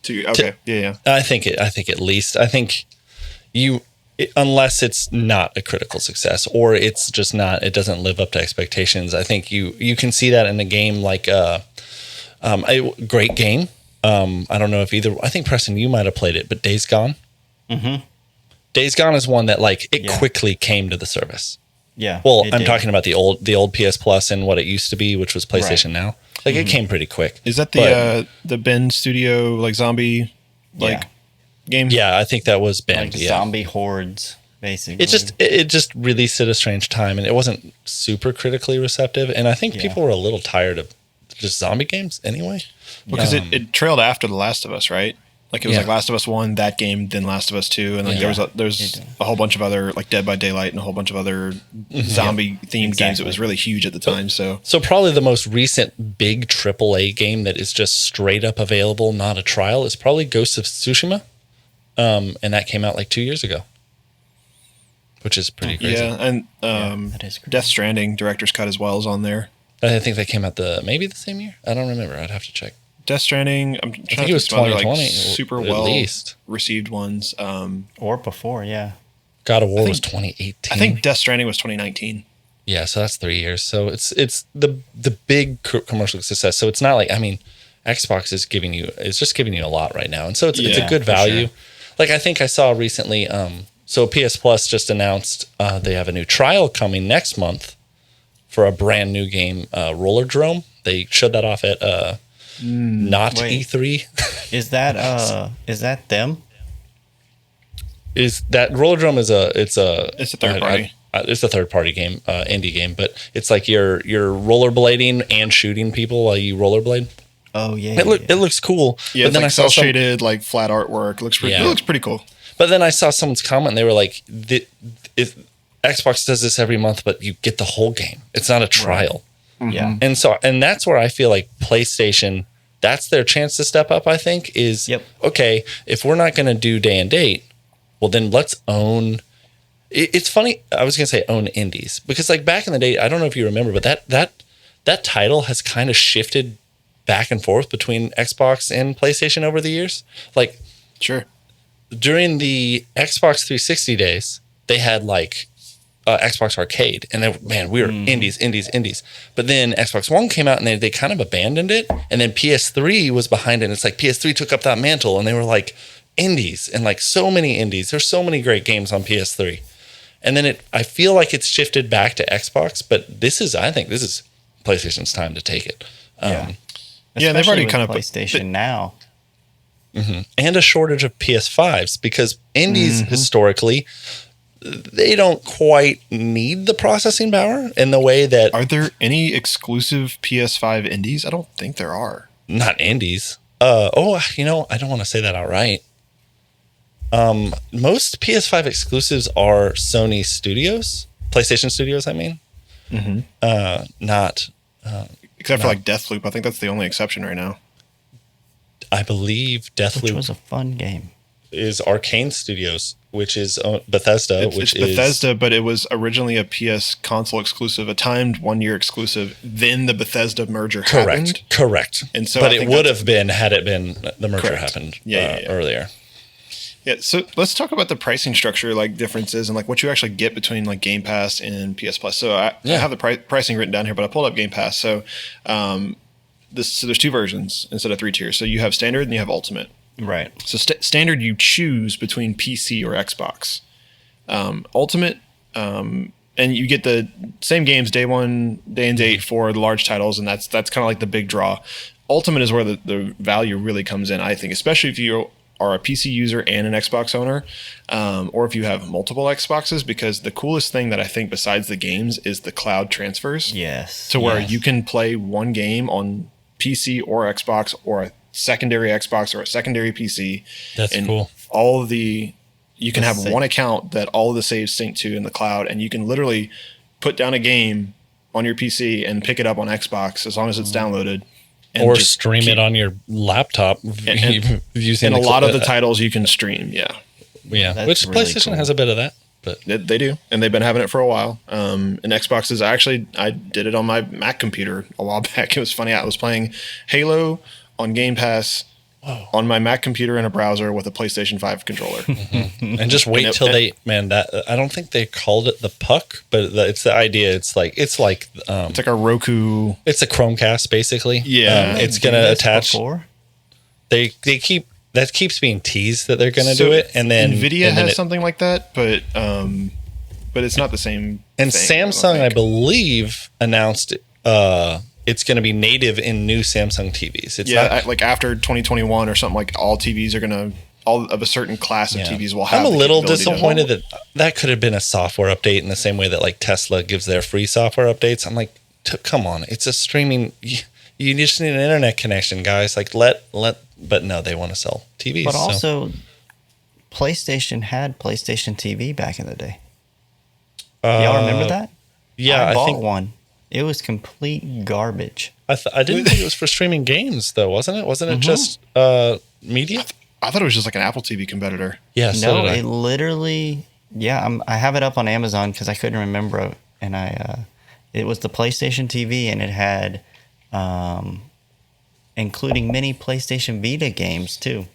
Okay. Yeah. I think at least. I think unless it's not a critical success or it's just not, it doesn't live up to expectations. I think you can see that in a game like a great game. I don't know if either. I think Preston, you might have played it, but Days Gone. Mm-hmm. Days Gone is one that like it quickly came to the service. Yeah. Well, I'm talking about the old PS Plus and what it used to be, which was PlayStation Now. Like it came pretty quick. Is that the Bend Studio like zombie game? Yeah, I think that was Bend. Like zombie hordes, basically. It just released at a strange time, and it wasn't super critically receptive. And I think people were a little tired of just zombie games anyway. Because it trailed after The Last of Us, right? Like it was like Last of Us 1, that game, then Last of Us 2, and like there's a whole bunch of other like Dead by Daylight and a whole bunch of other zombie themed games. It was really huge at the time. So probably the most recent big AAA game that is just straight up available, not a trial, is probably Ghost of Tsushima, and that came out like 2 years ago, which is pretty crazy. Yeah, and that is crazy. Death Stranding director's cut as well is on there. I think that came out maybe the same year. I don't remember. I'd have to check. Death Stranding. I'm trying I think to it was some other, 2020, super at well least. received ones. Or before, yeah. God of War I was think- 2018. I think Death Stranding was 2019. Yeah, so that's 3 years. So it's the big commercial success. So it's not like, I mean, Xbox is just giving you a lot right now, and so it's a Yeah, good for value. sure. Like I think I saw recently, so PS Plus just announced they have a new trial coming next month for a brand new game, Roller Drome. They showed that off at not Wait. E3. Is that them? Is that Roller Drome is it's a third party. It's a third party game, indie game, but it's like you're rollerblading and shooting people while you rollerblade. Oh yeah. It looks cool. Yeah, but it's then like I saw some, shaded, like flat artwork. It looks pretty cool. But then I saw someone's comment. And they were like, "If Xbox does this every month, but you get the whole game. It's not a trial." Yeah. And that's where I feel like PlayStation. That's their chance to step up. I think is okay. If we're not going to do day and date, well then let's own. It's funny. I was going to say own indies because like back in the day, I don't know if you remember, but that title has kind of shifted back and forth between Xbox and PlayStation over the years. Like, Sure. during the Xbox 360 days, they had like Xbox Arcade, and we were indies. But then Xbox One came out, and they kind of abandoned it, and then PS3 was behind it. And it's like PS3 took up that mantle, and they were like indies, and like so many indies. There's so many great games on PS3, and then I feel like it's shifted back to Xbox. But I think this is PlayStation's time to take it. Yeah, they've already Especially kind of with PlayStation now. And a shortage of PS5s because indies historically, they don't quite need the processing power in the way that Are there any exclusive PS5 indies? I don't think there are. not indies. I don't want to say that outright. Most PS5 exclusives are Sony Studios, PlayStation Studios. I mean, not. Except for like Deathloop. I think that's the only exception right now. I believe Which Deathloop was a fun game. is Arcane Studios, which is Bethesda, It's Bethesda, but it was originally a PS console exclusive, a timed 1 year exclusive. Then the Bethesda merger happened. Correct. And so but I it think would that's- have been had it been the merger Correct. happened Yeah. earlier. Yeah, so let's talk about the pricing structure, like differences, and like what you actually get between like Game Pass and PS Plus. So I have the pricing written down here, but I pulled up Game Pass. So there's two versions instead of 3 tiers. So you have standard and you have ultimate. Right. So standard, you choose between PC or Xbox. Ultimate, and you get the same games day one, day and date for the large titles, and that's kind of like the big draw. Ultimate is where the value really comes in, I think, especially if you are a PC user and an Xbox owner, or if you have multiple Xboxes, because the coolest thing that I think besides the games is the cloud transfers. Yes. To where you can play one game on PC or Xbox or a secondary Xbox or a secondary PC. That's and cool. All of the you can That's have sick. one account that all of the saves sync to in the cloud, and you can literally put down a game on your PC and pick it up on Xbox as long as it's downloaded. And Or just stream keep- it on your laptop using And a lot of the time. titles you can stream, yeah. Yeah, That's which really PlayStation cool. has a bit of that, but They do, and they've been having it for a while. And Xboxes, I did it on my Mac computer a while back. It was funny. I was playing Halo on Game Pass on my Mac computer in a browser with a PlayStation 5 controller. and just wait And it- till that I don't think they called it the puck, but it's the idea. It's like It's like a Roku. it's a Chromecast basically. Yeah. It's Did gonna this attach. before? They keeps being teased that they're gonna So do it, and then Nvidia and then has something like that, but it's not the same. And thing, Samsung, I think. believe, announced it's going to be native in new Samsung TVs. It's Yeah, not. like after 2021 or something, like all TVs are gonna all of a certain class of Yeah. TVs will have. I'm a the little capability to- disappointed that could have been a software update in the same way that like Tesla gives their free software updates. I'm like, come on, it's a streaming. You just need an internet connection, guys. Like but no, they want to sell TVs. But so. also, PlayStation had PlayStation TV back in the day. Uh, Y'all remember that? Yeah, I bought think one. It was complete garbage. I didn't think it was for streaming games though, wasn't it? Wasn't it just media? I thought it was just like an Apple TV competitor. Yeah, so No, did I. it literally. Yeah, I have it up on Amazon because I couldn't remember it, and it was the PlayStation TV, and it had including many PlayStation Vita games too.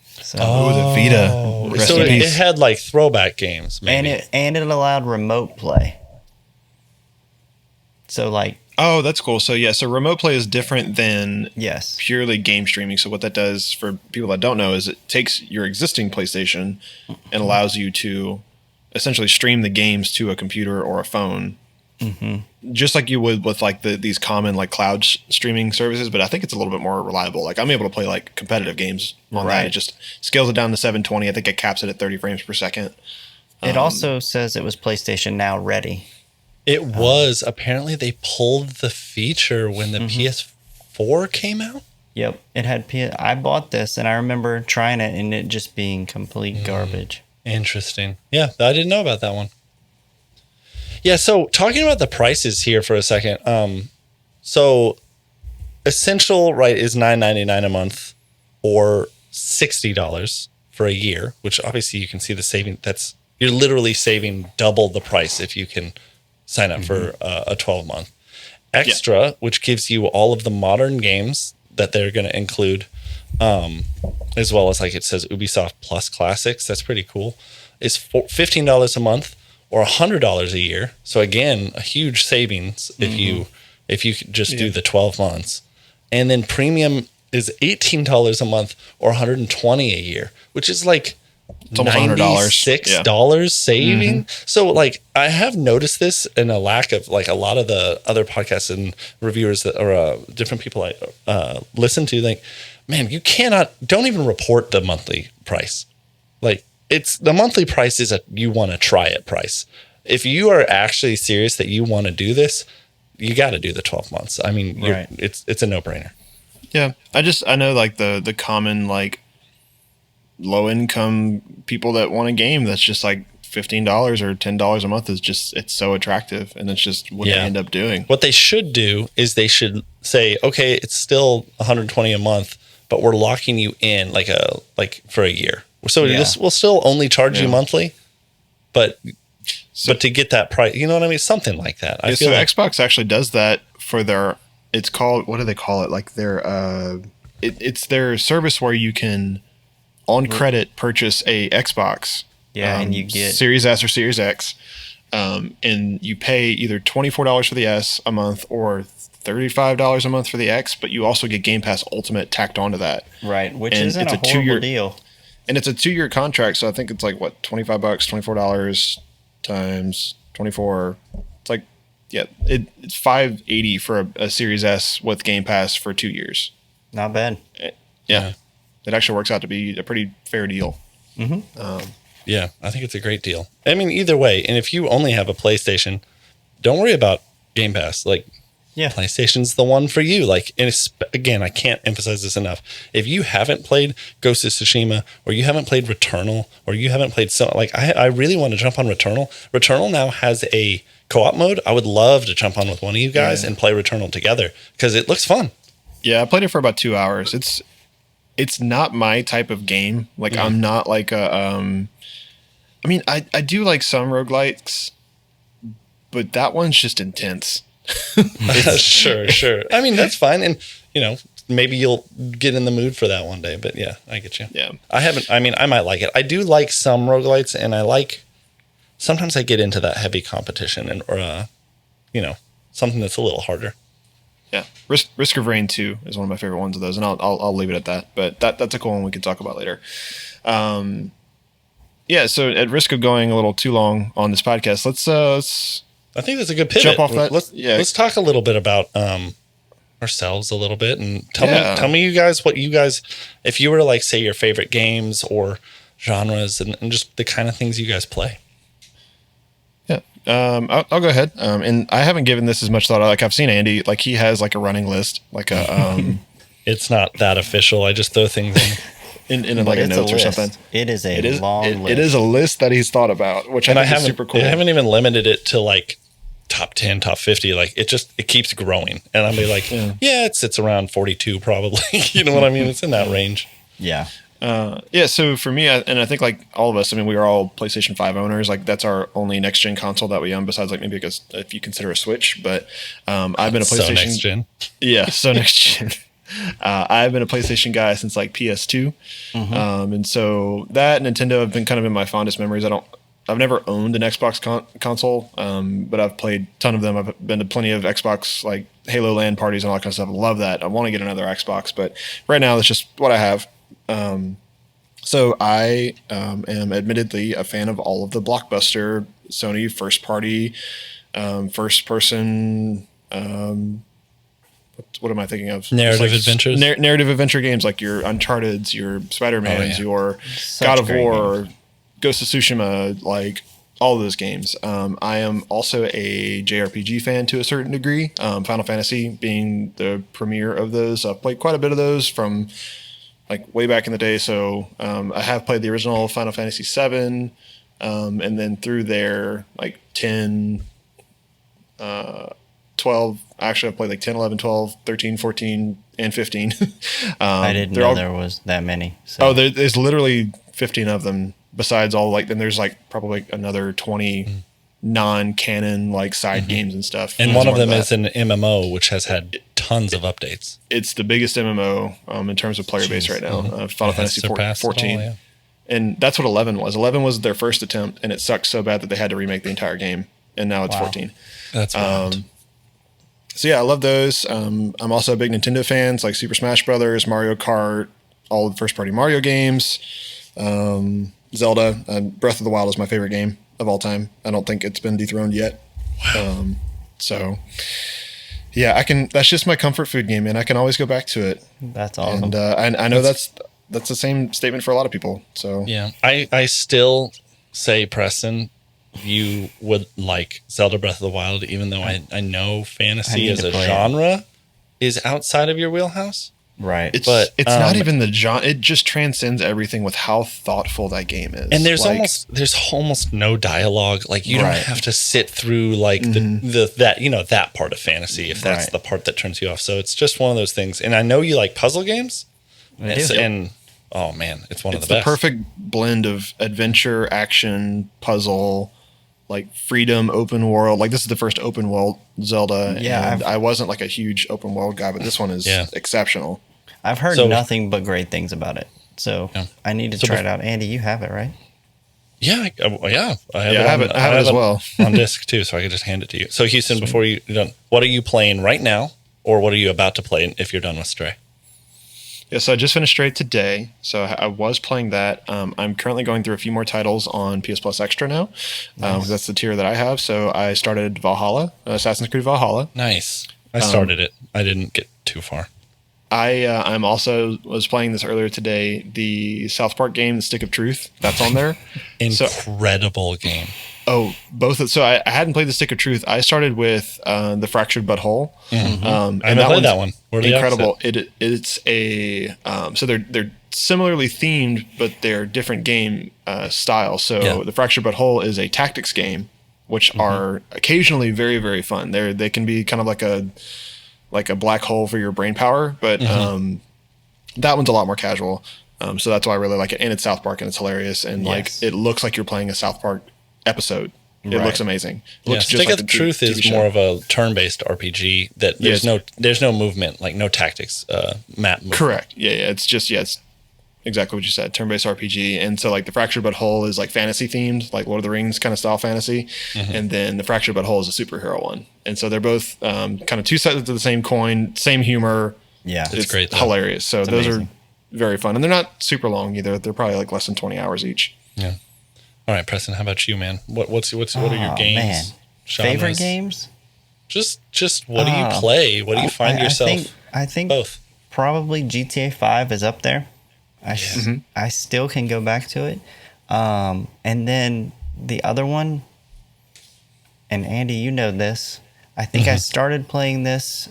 So the Vita. Rest So in it peace. had like throwback games, maybe. and it allowed remote play. So like Oh, that's cool. So yeah, so remote play is different than yes. purely game streaming. So what that does for people that don't know is it takes your existing PlayStation and allows you to essentially stream the games to a computer or a phone, just like you would with like these common like cloud streaming services. But I think it's a little bit more reliable. Like I'm able to play like competitive games on that. Right. It just scales it down to 720. I think it caps it at 30 frames per second. It also says it was PlayStation Now ready. It was. Apparently, they pulled the feature when the PS4 came out. Yep, it had. I bought this, and I remember trying it, and it just being complete garbage. Interesting. Yeah, I didn't know about that one. Yeah, so talking about the prices here for a second. So Essential, right, is $9.99 a month or $60 for a year, which obviously you can see the saving. You're literally saving double the price if you can sign up for a 12-month. Extra, which gives you all of the modern games that they're going to include, as well as, like it says, Ubisoft Plus Classics. That's pretty cool. Is $15 a month or $100 a year. So again, a huge savings if you just do the 12 months. And then Premium is $18 a month or $120 a year, which is like It's almost $100. $96 saving. So like I have noticed this in a lack of like a lot of the other podcasts and reviewers that are different people I listen to. Like, man, don't even report the monthly price. Like it's the monthly price is you want to try it price. If you are actually serious that you want to do this, you got to do the 12 months. I mean, it's a no brainer. Yeah. I know like the common like low income people that want a game that's just like $15 or $10 a month is just, it's so attractive, and it's just what they end up doing. What they should do is they should say, okay, it's still $120 a month, but we're locking you in like for a year. So we'll still only charge you monthly, but to get that price, you know what I mean? Something like that. I feel like Xbox actually does that for it's called, what do they call it? Like it's their service where you can on credit purchase a Xbox. Yeah, and you get Series S or Series X, and you pay either $24 for the S a month or $35 a month for the X, but you also get Game Pass Ultimate tacked onto that. Right, which And isn't it's a a horrible 2-year deal. And it's a 2-year contract, so I think it's like what, $25, $24 times 24. It's like, yeah, it's $580 for a Series S with Game Pass for 2 years. Not bad. Yeah. It actually works out to be a pretty fair deal. yeah, I think it's a great deal. I mean, either way, and if you only have a PlayStation, don't worry about Game Pass. Like, PlayStation's the one for you. Like, and again, I can't emphasize this enough. If you haven't played Ghost of Tsushima, or you haven't played Returnal, or you haven't played I really want to jump on Returnal. Returnal now has a co-op mode. I would love to jump on with one of you guys and play Returnal together because it looks fun. Yeah, I played it for about 2 hours. It's not my type of game. Like I'm not like I mean, I do like some roguelikes, but that one's just intense. Sure. I mean, that's fine. And, maybe you'll get in the mood for that one day. But yeah, I get you. Yeah. I might like it. I do like some roguelites, and sometimes I get into that heavy competition or something that's a little harder. Yeah. Risk of Rain 2 is one of my favorite ones of those, and I'll leave it at that. But that's a cool one we can talk about later. Yeah, so at risk of going a little too long on this podcast, let's I think that's a good pivot. jump off that. Let's talk a little bit about ourselves a little bit, and tell me you guys what you guys, if you were to like say your favorite games or genres and just the kind of things you guys play. Yeah. I'll go ahead. And I haven't given this as much thought. Like I've seen Andy, like he has like a running list, like a It's not that official. I just throw things in like a notes or something. It is a long list. It is a list that he's thought about, which I think is super cool. I haven't even limited it to like top 10, top 50. Like it keeps growing. And I'll be like, it sits around 42 probably. You know what I mean? It's in that range. Yeah. So for me, and I think like all of us, I mean, we are all PlayStation 5 owners. Like that's our only next gen console that we own, besides like maybe if you consider a Switch. But I've been a PlayStation. So next gen. Yeah, so next gen. I've been a PlayStation guy since like PS2. And so that Nintendo have been kind of in my fondest memories. I've never owned an Xbox console, but I've played a ton of them. I've been to plenty of Xbox, like Halo LAN parties and all that kind of stuff. I love that. I want to get another Xbox, but right now that's just what I have. So I am admittedly a fan of all of the blockbuster Sony first party, first person. What am I thinking of? Narrative adventures? Narrative adventure games like your Uncharted's, your Spider-Man's, your Such God of great War, games. Ghost of Tsushima, like all of those games. I am also a JRPG fan to a certain degree. Final Fantasy being the premier of those. I've played quite a bit of those from like way back in the day. So I have played the original Final Fantasy VII, and then through there like 10, 12. Actually, I've played like 10, 11, 12, 13, 14, and 15. I didn't know there was that many. So. Oh, there's literally 15 of them. Besides all like, then there's like probably another 20 non-canon like side games and stuff. And one of them is an MMO, which has had tons of updates. It's the biggest MMO in terms of player base right now. Final Fantasy 14. Yeah. And that's what 11 was. 11 was their first attempt, and it sucked so bad that they had to remake the entire game. And now it's 14. That's wild. So yeah, I love those. I'm also a big Nintendo fan. It's like Super Smash Brothers, Mario Kart, all the first party Mario games. Zelda, Breath of the Wild is my favorite game of all time. I don't think it's been dethroned yet. Wow. So yeah, that's just my comfort food game, and I can always go back to it. That's awesome. And I know that's the same statement for a lot of people. So yeah, I still say, Preston, you would like Zelda Breath of the Wild, even though I know fantasy as a genre is outside of your wheelhouse. Right. It's not even the genre. It just transcends everything with how thoughtful that game is. And there's almost no dialogue. Like you don't have to sit through like that part of fantasy if that's the part that turns you off. So it's just one of those things. And I know you like puzzle games. And oh man, it's one of the best. It's the perfect blend of adventure, action, puzzle, like freedom, open world. Like this is the first open world Zelda. Yeah, and I wasn't like a huge open world guy, but this one is exceptional. I've heard nothing but great things about it. So I need to try it out. Andy, you have it, right? Yeah. I have it as well. On disc too, so I could just hand it to you. So Houston, before you're done, what are you playing right now, or what are you about to play if you're done with Stray? Yeah, so I just finished Stray today. So I was playing that. I'm currently going through a few more titles on PS Plus Extra now. Nice. That's the tier that I have. So I started Valhalla, Assassin's Creed Valhalla. Nice. I started it. I didn't get too far. I'm also was playing this earlier today. The South Park game, The Stick of Truth, that's on there. Incredible game. Oh, both. So I hadn't played The Stick of Truth. I started with The Fractured But Whole. Mm-hmm. I haven't played that one. Incredible. It's a so they're similarly themed, but they're different game styles. So The Fractured But Whole is a tactics game, which are occasionally very, very fun. They can be kind of like a black hole for your brain power, but that one's a lot more casual. So that's why I really like it. And it's South Park, and it's hilarious. And like it looks like you're playing a South Park episode. It looks amazing. It looks just Stick like of Truth is more of a turn-based RPG that there's no movement, like no tactics map movement. Correct. Yeah. It's exactly what you said. Turn-based RPG. And so like the Fractured But Whole is like fantasy themed, like Lord of the Rings kind of style fantasy. And then the Fractured But Whole is a superhero one. And so they're both kind of two sides of the same coin, same humor. Yeah. It's great. Hilarious. So those are very fun. And they're not super long either. They're probably like less than 20 hours each. Yeah. All right, Preston, how about you, man? What are your games? Man. Favorite games? Just what do you play? What do you find yourself? I think both. Probably GTA 5 is up there. I still can go back to it. And then the other one, and Andy, you know this. I think I started playing this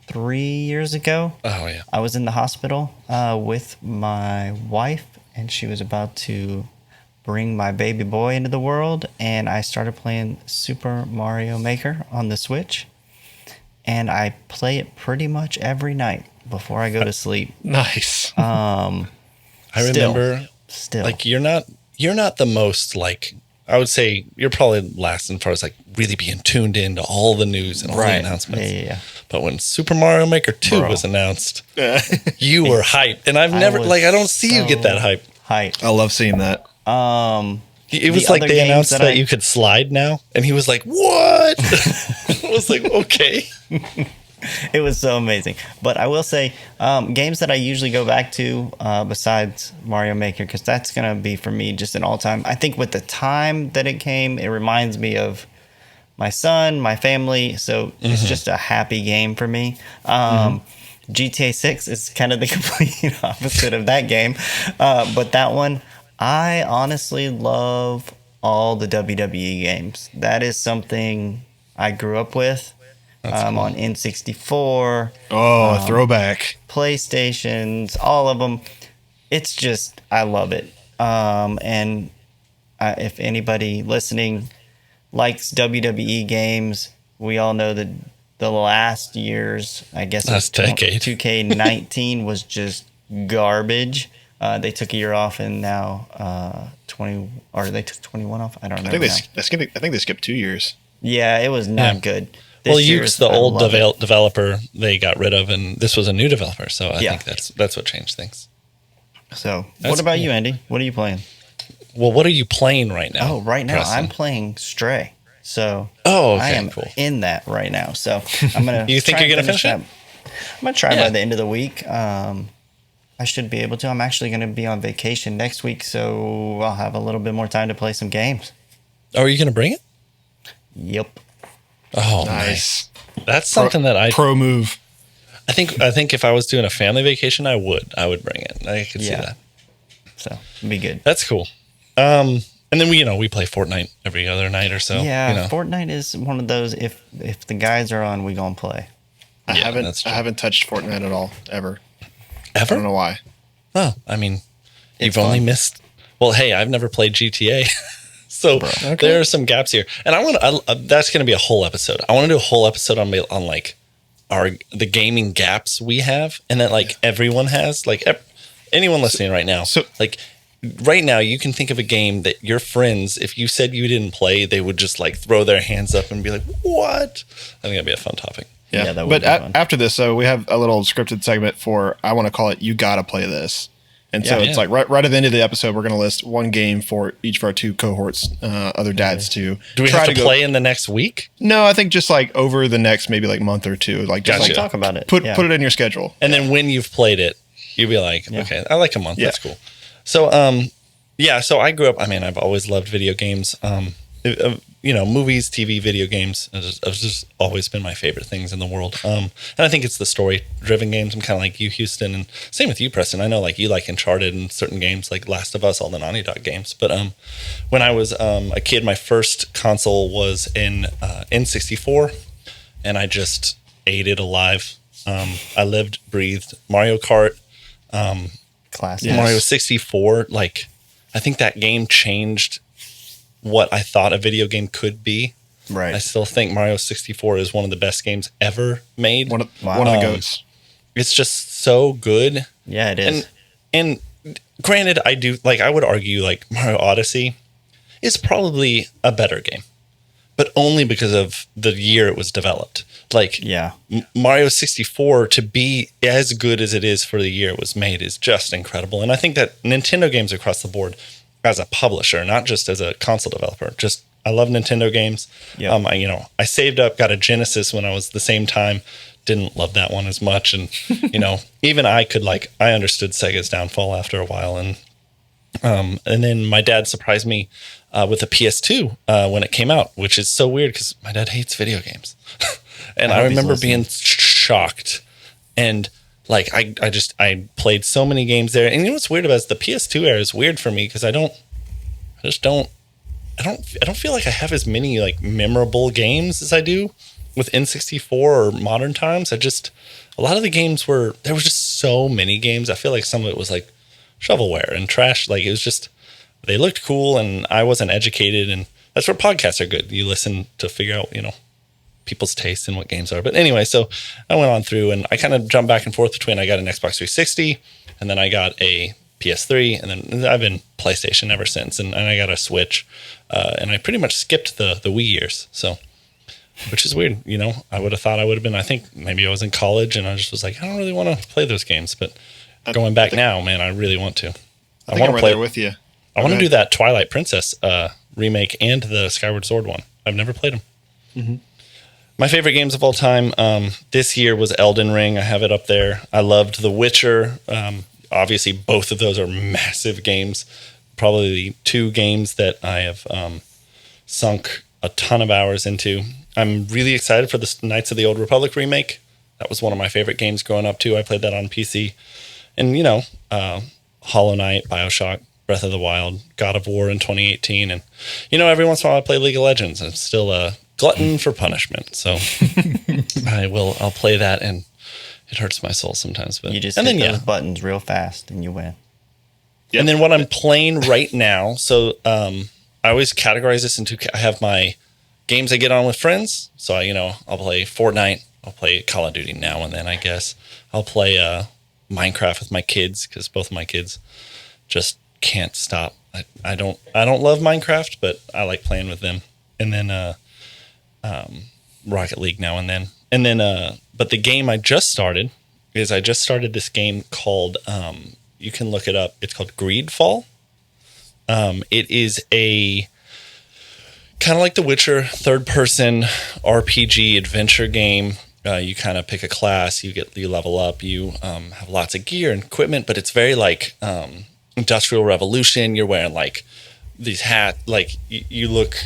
3 years ago. Oh, yeah. I was in the hospital with my wife, and she was about to bring my baby boy into the world, and I started playing Super Mario Maker on the Switch, and I play it pretty much every night before I go to sleep. Nice. I remember still like you're not the most like I would say you're probably last as far as like really being tuned into all the news and all the announcements. Yeah. But when Super Mario Maker 2 was announced, you were hyped. And I've never, I don't see you get that hype. I love seeing that. It was like they announced that you could slide now. And he was like, what? I was like, okay. It was so amazing. But I will say, games that I usually go back to besides Mario Maker, because that's going to be for me just an all-time. I think with the time that it came, it reminds me of my son, my family. So it's just a happy game for me. GTA 6 is kind of the complete opposite of that game. But that one, I honestly love all the WWE games. That is something I grew up with. Cool. On N64. Oh, throwback. PlayStations, all of them. It's just, I love it. And if anybody listening likes WWE games, we all know that the last years, I guess last decade, 2K19 was just garbage. They took a year off and now 20, or they took 21 off. I don't remember. I think they skipped 2 years. Yeah, it was not good. Yuke's the old developer they got rid of, and this was a new developer. So I think that's what changed things. So what about you, Andy? What are you playing? Well, what are you playing right now? Oh, right now Preston? I'm playing Stray. So I am in that right now. So I'm gonna. You think you're gonna finish it? I'm gonna try by the end of the week. I should be able to. I'm actually gonna be on vacation next week, so I'll have a little bit more time to play some games. Oh, are you gonna bring it? Yep. Oh, nice. That's something that I pro move. I think if I was doing a family vacation, I would bring it. I could see that. So it'd be good. That's cool. And then we play Fortnite every other night or so. Yeah, Fortnite is one of those. If the guys are on, we gonna play. I haven't touched Fortnite at all ever. Ever? I don't know why. Well, I mean, you've only missed. Well, hey, I've never played GTA. So there are some gaps here, and that's going to be a whole episode. I want to do a whole episode on like the gaming gaps we have, and that like everyone has, like anyone listening right now. So like right now, you can think of a game that your friends, if you said you didn't play, they would just like throw their hands up and be like, "What?" I think that'd be a fun topic. Yeah, that would be fun. After this, so we have a little scripted segment for I want to call it "You Gotta Play This." And so it's like right at the end of the episode, we're going to list one game for each of our two cohorts, other dads to. Do we have to play in the next week? No, I think just like over the next maybe like month or two, like just like talk about it. Put it in your schedule, and then when you've played it, you'll be like, okay, I like a month. That's cool. So so I grew up. I mean, I've always loved video games. Movies, TV, video games have just always been my favorite things in the world. And I think it's the story-driven games. I'm kind of like you, Houston, and same with you, Preston. I know like you like Uncharted and certain games like Last of Us, all the Naughty Dog games. But when I was a kid, my first console was in N64, and I just ate it alive. I lived, breathed Mario Kart, classic Mario 64. Like, I think that game changed what I thought a video game could be. Right. I still think Mario 64 is one of the best games ever made. One of the goats. It's just so good. Yeah, it is. And granted, I would argue like Mario Odyssey is probably a better game, but only because of the year it was developed. Like Mario 64 to be as good as it is for the year it was made is just incredible. And I think that Nintendo games across the board, as a publisher, not just as a console developer. Just I love Nintendo games. Yep. I saved up, got a Genesis when I was the same time. Didn't love that one as much, and even I understood Sega's downfall after a while, and then my dad surprised me with a PS2 when it came out, which is so weird because my dad hates video games, and I remember being shocked and. Like I played so many games there, and you know what's weird about it? The PS2 era is weird for me because I don't feel like I have as many like memorable games as I do with N64 or modern times. A lot of the games there was just so many games. I feel like some of it was like shovelware and trash. Like it was just they looked cool, and I wasn't educated, and that's where podcasts are good. You listen to figure out people's tastes and what games are. But anyway, so I went on through and I kind of jumped back and forth between I got an Xbox 360 and then I got a PS3, and then I've been PlayStation ever since. And I got a Switch, and I pretty much skipped the Wii years. So, which is weird, you know. I would have thought I would have been. I think maybe I was in college, and I just was like, I don't really want to play those games. But going back now, man, I really want to. I think I'm right there with you. I want to do that Twilight Princess remake and the Skyward Sword one. I've never played them. Mm-hmm. My favorite games of all time this year was Elden Ring. I have it up there. I loved The Witcher. Obviously, both of those are massive games. Probably the 2 games that I have sunk a ton of hours into. I'm really excited for the Knights of the Old Republic remake. That was one of my favorite games growing up, too. I played that on PC. And, you know, Hollow Knight, BioShock, Breath of the Wild, God of War in 2018. And, you know, every once in a while I play League of Legends. And it's still a glutton for punishment. So I'll play that, and it hurts my soul sometimes. But you just hit those buttons real fast and you win. Yep. And then what I'm playing right now, so I always categorize this into, I have my games I get on with friends. So, I'll play Fortnite. I'll play Call of Duty now and then, I guess. I'll play Minecraft with my kids, because both of my kids just can't stop. I don't love Minecraft, but I like playing with them. And then Rocket League now and then. And then but the game I just started this game called you can look it up. It's called Greedfall. It is a kind of like The Witcher, third-person RPG adventure game. You kind of pick a class, you level up, you have lots of gear and equipment, but it's very like Industrial Revolution. You're wearing like these hats, like you look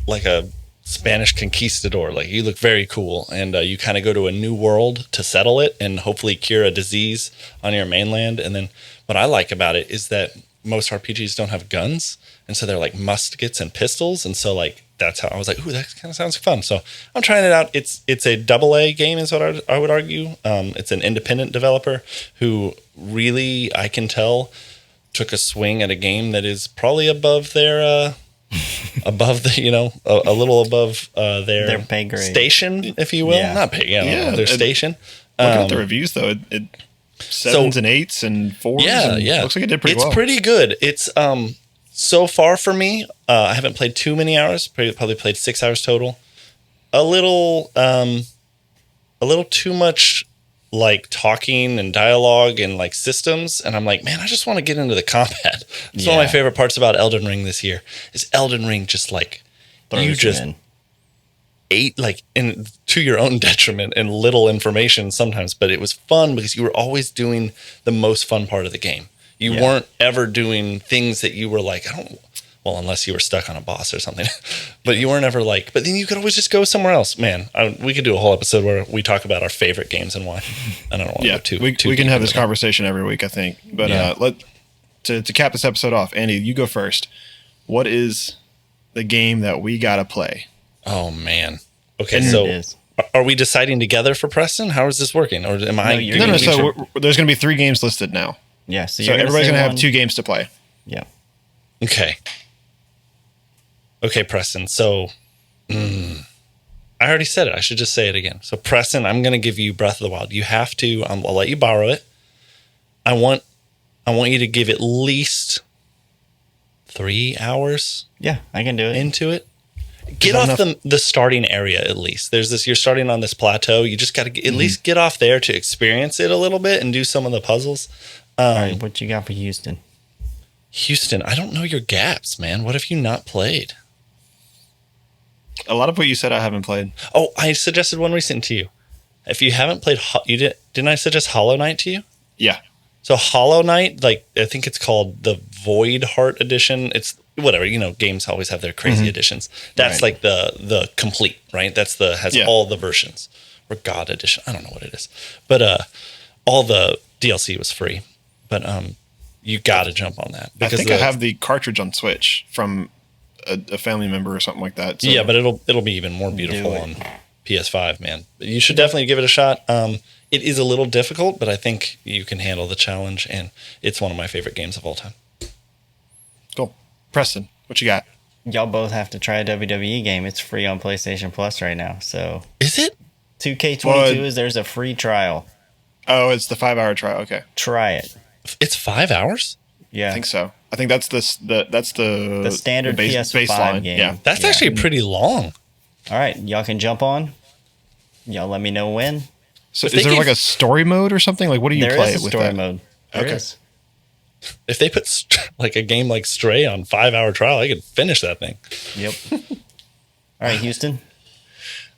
like a Spanish conquistador. Like, you look very cool, and you kind of go to a new world to settle it and hopefully cure a disease on your mainland. And then what I like about it is that most RPGs don't have guns, and so they're like muskets and pistols, and so like that's how I was like, ooh, that kind of sounds fun. So I'm trying it out. It's a AA game is what I would argue. It's an independent developer who really, I can tell, took a swing at a game that is probably above their above the, a little above their pay grade station, if you will. Yeah. Not pay, their station. Looking at the reviews, though, it 7s and 8s and 4s. Yeah. Looks like it did pretty well. It's pretty good. It's so far for me, I haven't played too many hours. Probably played 6 hours total. A little too much like talking and dialogue and like systems, and I'm like, man, I just want to get into the combat. It's one of my favorite parts about Elden Ring this year is Elden Ring just like you just ate like to your own detriment and little information sometimes, but it was fun because you were always doing the most fun part of the game. You weren't ever doing things that you were like, unless you were stuck on a boss or something, but you weren't ever like, but then you could always just go somewhere else. Man, we could do a whole episode where we talk about our favorite games and why. I don't want to go too we can have this conversation every week, I think. But to cap this episode off, Andy, you go first. What is the game that we got to play? Oh, man. Okay, so are we deciding together for Preston? How is this working? Or am I? No. So there's going to be 3 games listed now. Yeah. So everybody's going to have 2 games to play. Yeah. Okay, Preston. So I already said it. I should just say it again. So Preston, I'm going to give you Breath of the Wild. You have to. I'll let you borrow it. I want you to give at least 3 hours. Yeah, I can do it. Into it. Get off the starting area at least. There's this. You're starting on this plateau. You just got to at least get off there to experience it a little bit and do some of the puzzles. All right, what you got for Houston? Houston, I don't know your gaps, man. What have you not played? A lot of what you said I haven't played. Oh, I suggested one recent to you. If you haven't played, didn't I suggest Hollow Knight to you? Yeah. So Hollow Knight, like I think it's called the Void Heart Edition. It's whatever, games always have their crazy editions. That's like the complete, right? That's has all the versions. Or God Edition. I don't know what it is. But all the DLC was free. But you got to jump on that. Because I have the cartridge on Switch from a family member or something like that. So. Yeah, but it'll be even more beautiful on PS5, man. You should definitely give it a shot. It is a little difficult, but I think you can handle the challenge, and it's one of my favorite games of all time. Cool. Preston, what you got? Y'all both have to try a WWE game. It's free on PlayStation Plus right now. So is it? 2K22 there's a free trial. Oh, it's the 5-hour trial. Okay. Try it. It's 5 hours? Yeah. I think so. I think that's the standard PS5 baseline. game. Yeah. That's actually pretty long. All right, y'all can jump on. Y'all let me know when. So If is they there give- like a story mode or something? Like, what do you There play is a with story that? mode. There Okay. is. If they put like a game like Stray on 5-hour trial, I could finish that thing. Yep. All right, Houston.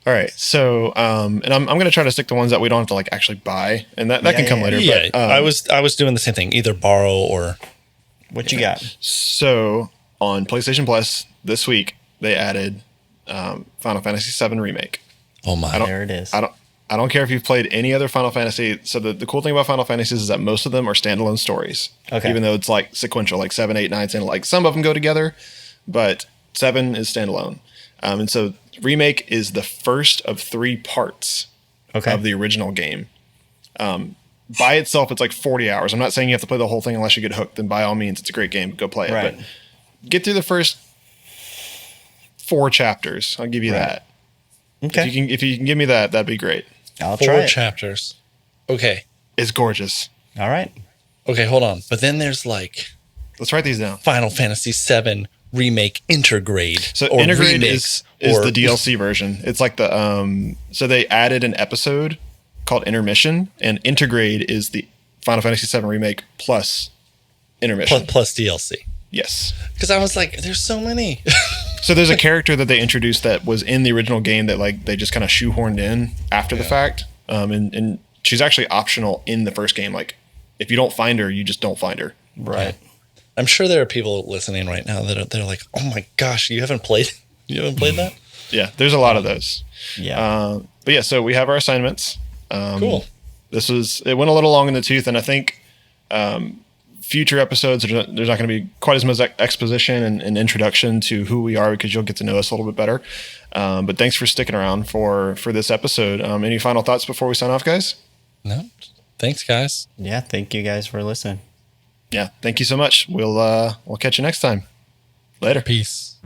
All right. So, and I'm going to try to stick to ones that we don't have to like actually buy, and that can come later. Yeah, But, I was doing the same thing, either borrow or What you got? So on PlayStation Plus this week, they added Final Fantasy VII Remake. oh my. There it is. I don't care if you've played any other Final Fantasy. So the cool thing about Final Fantasies is that most of them are standalone stories. Okay. Even though it's like sequential, like 7, 8, 9, 10, like some of them go together, but 7 is standalone. And so Remake is the first of 3 parts Okay. of the original game. By itself, it's like 40 hours. I'm not saying you have to play the whole thing unless you get hooked. Then by all means, it's a great game. Go play it. Right. But get through the first 4 chapters. I'll give you that. Okay. If you can give me that, that'd be great. I'll 4 try it. chapters. Okay. It's gorgeous. All right. Okay, hold on. But then there's like Let's write these down. Final Fantasy VII Remake Intergrade. So or Intergrade Remix, is or- the DLC version. It's like the so they added an episode called Intermission, and Intergrade is the Final Fantasy VII Remake plus Intermission. plus DLC. Yes. Because I was like, there's so many. So there's a character that they introduced that was in the original game that like they just kind of shoehorned in after the fact, and she's actually optional in the first game. Like if you don't find her, you just don't find her. Right. I'm sure there are people listening right now that they're like, oh my gosh, you haven't played that? Yeah, there's a lot of those. Yeah. But yeah, so we have our assignments. Cool. It went a little long in the tooth, and I think future episodes there's not going to be quite as much exposition and introduction to who we are, because you'll get to know us a little bit better. But thanks for sticking around for this episode. Any final thoughts before we sign off, guys? No. Thanks, guys. Yeah. Thank you guys for listening. Yeah, thank you so much. We'll catch you next time. Later. Peace.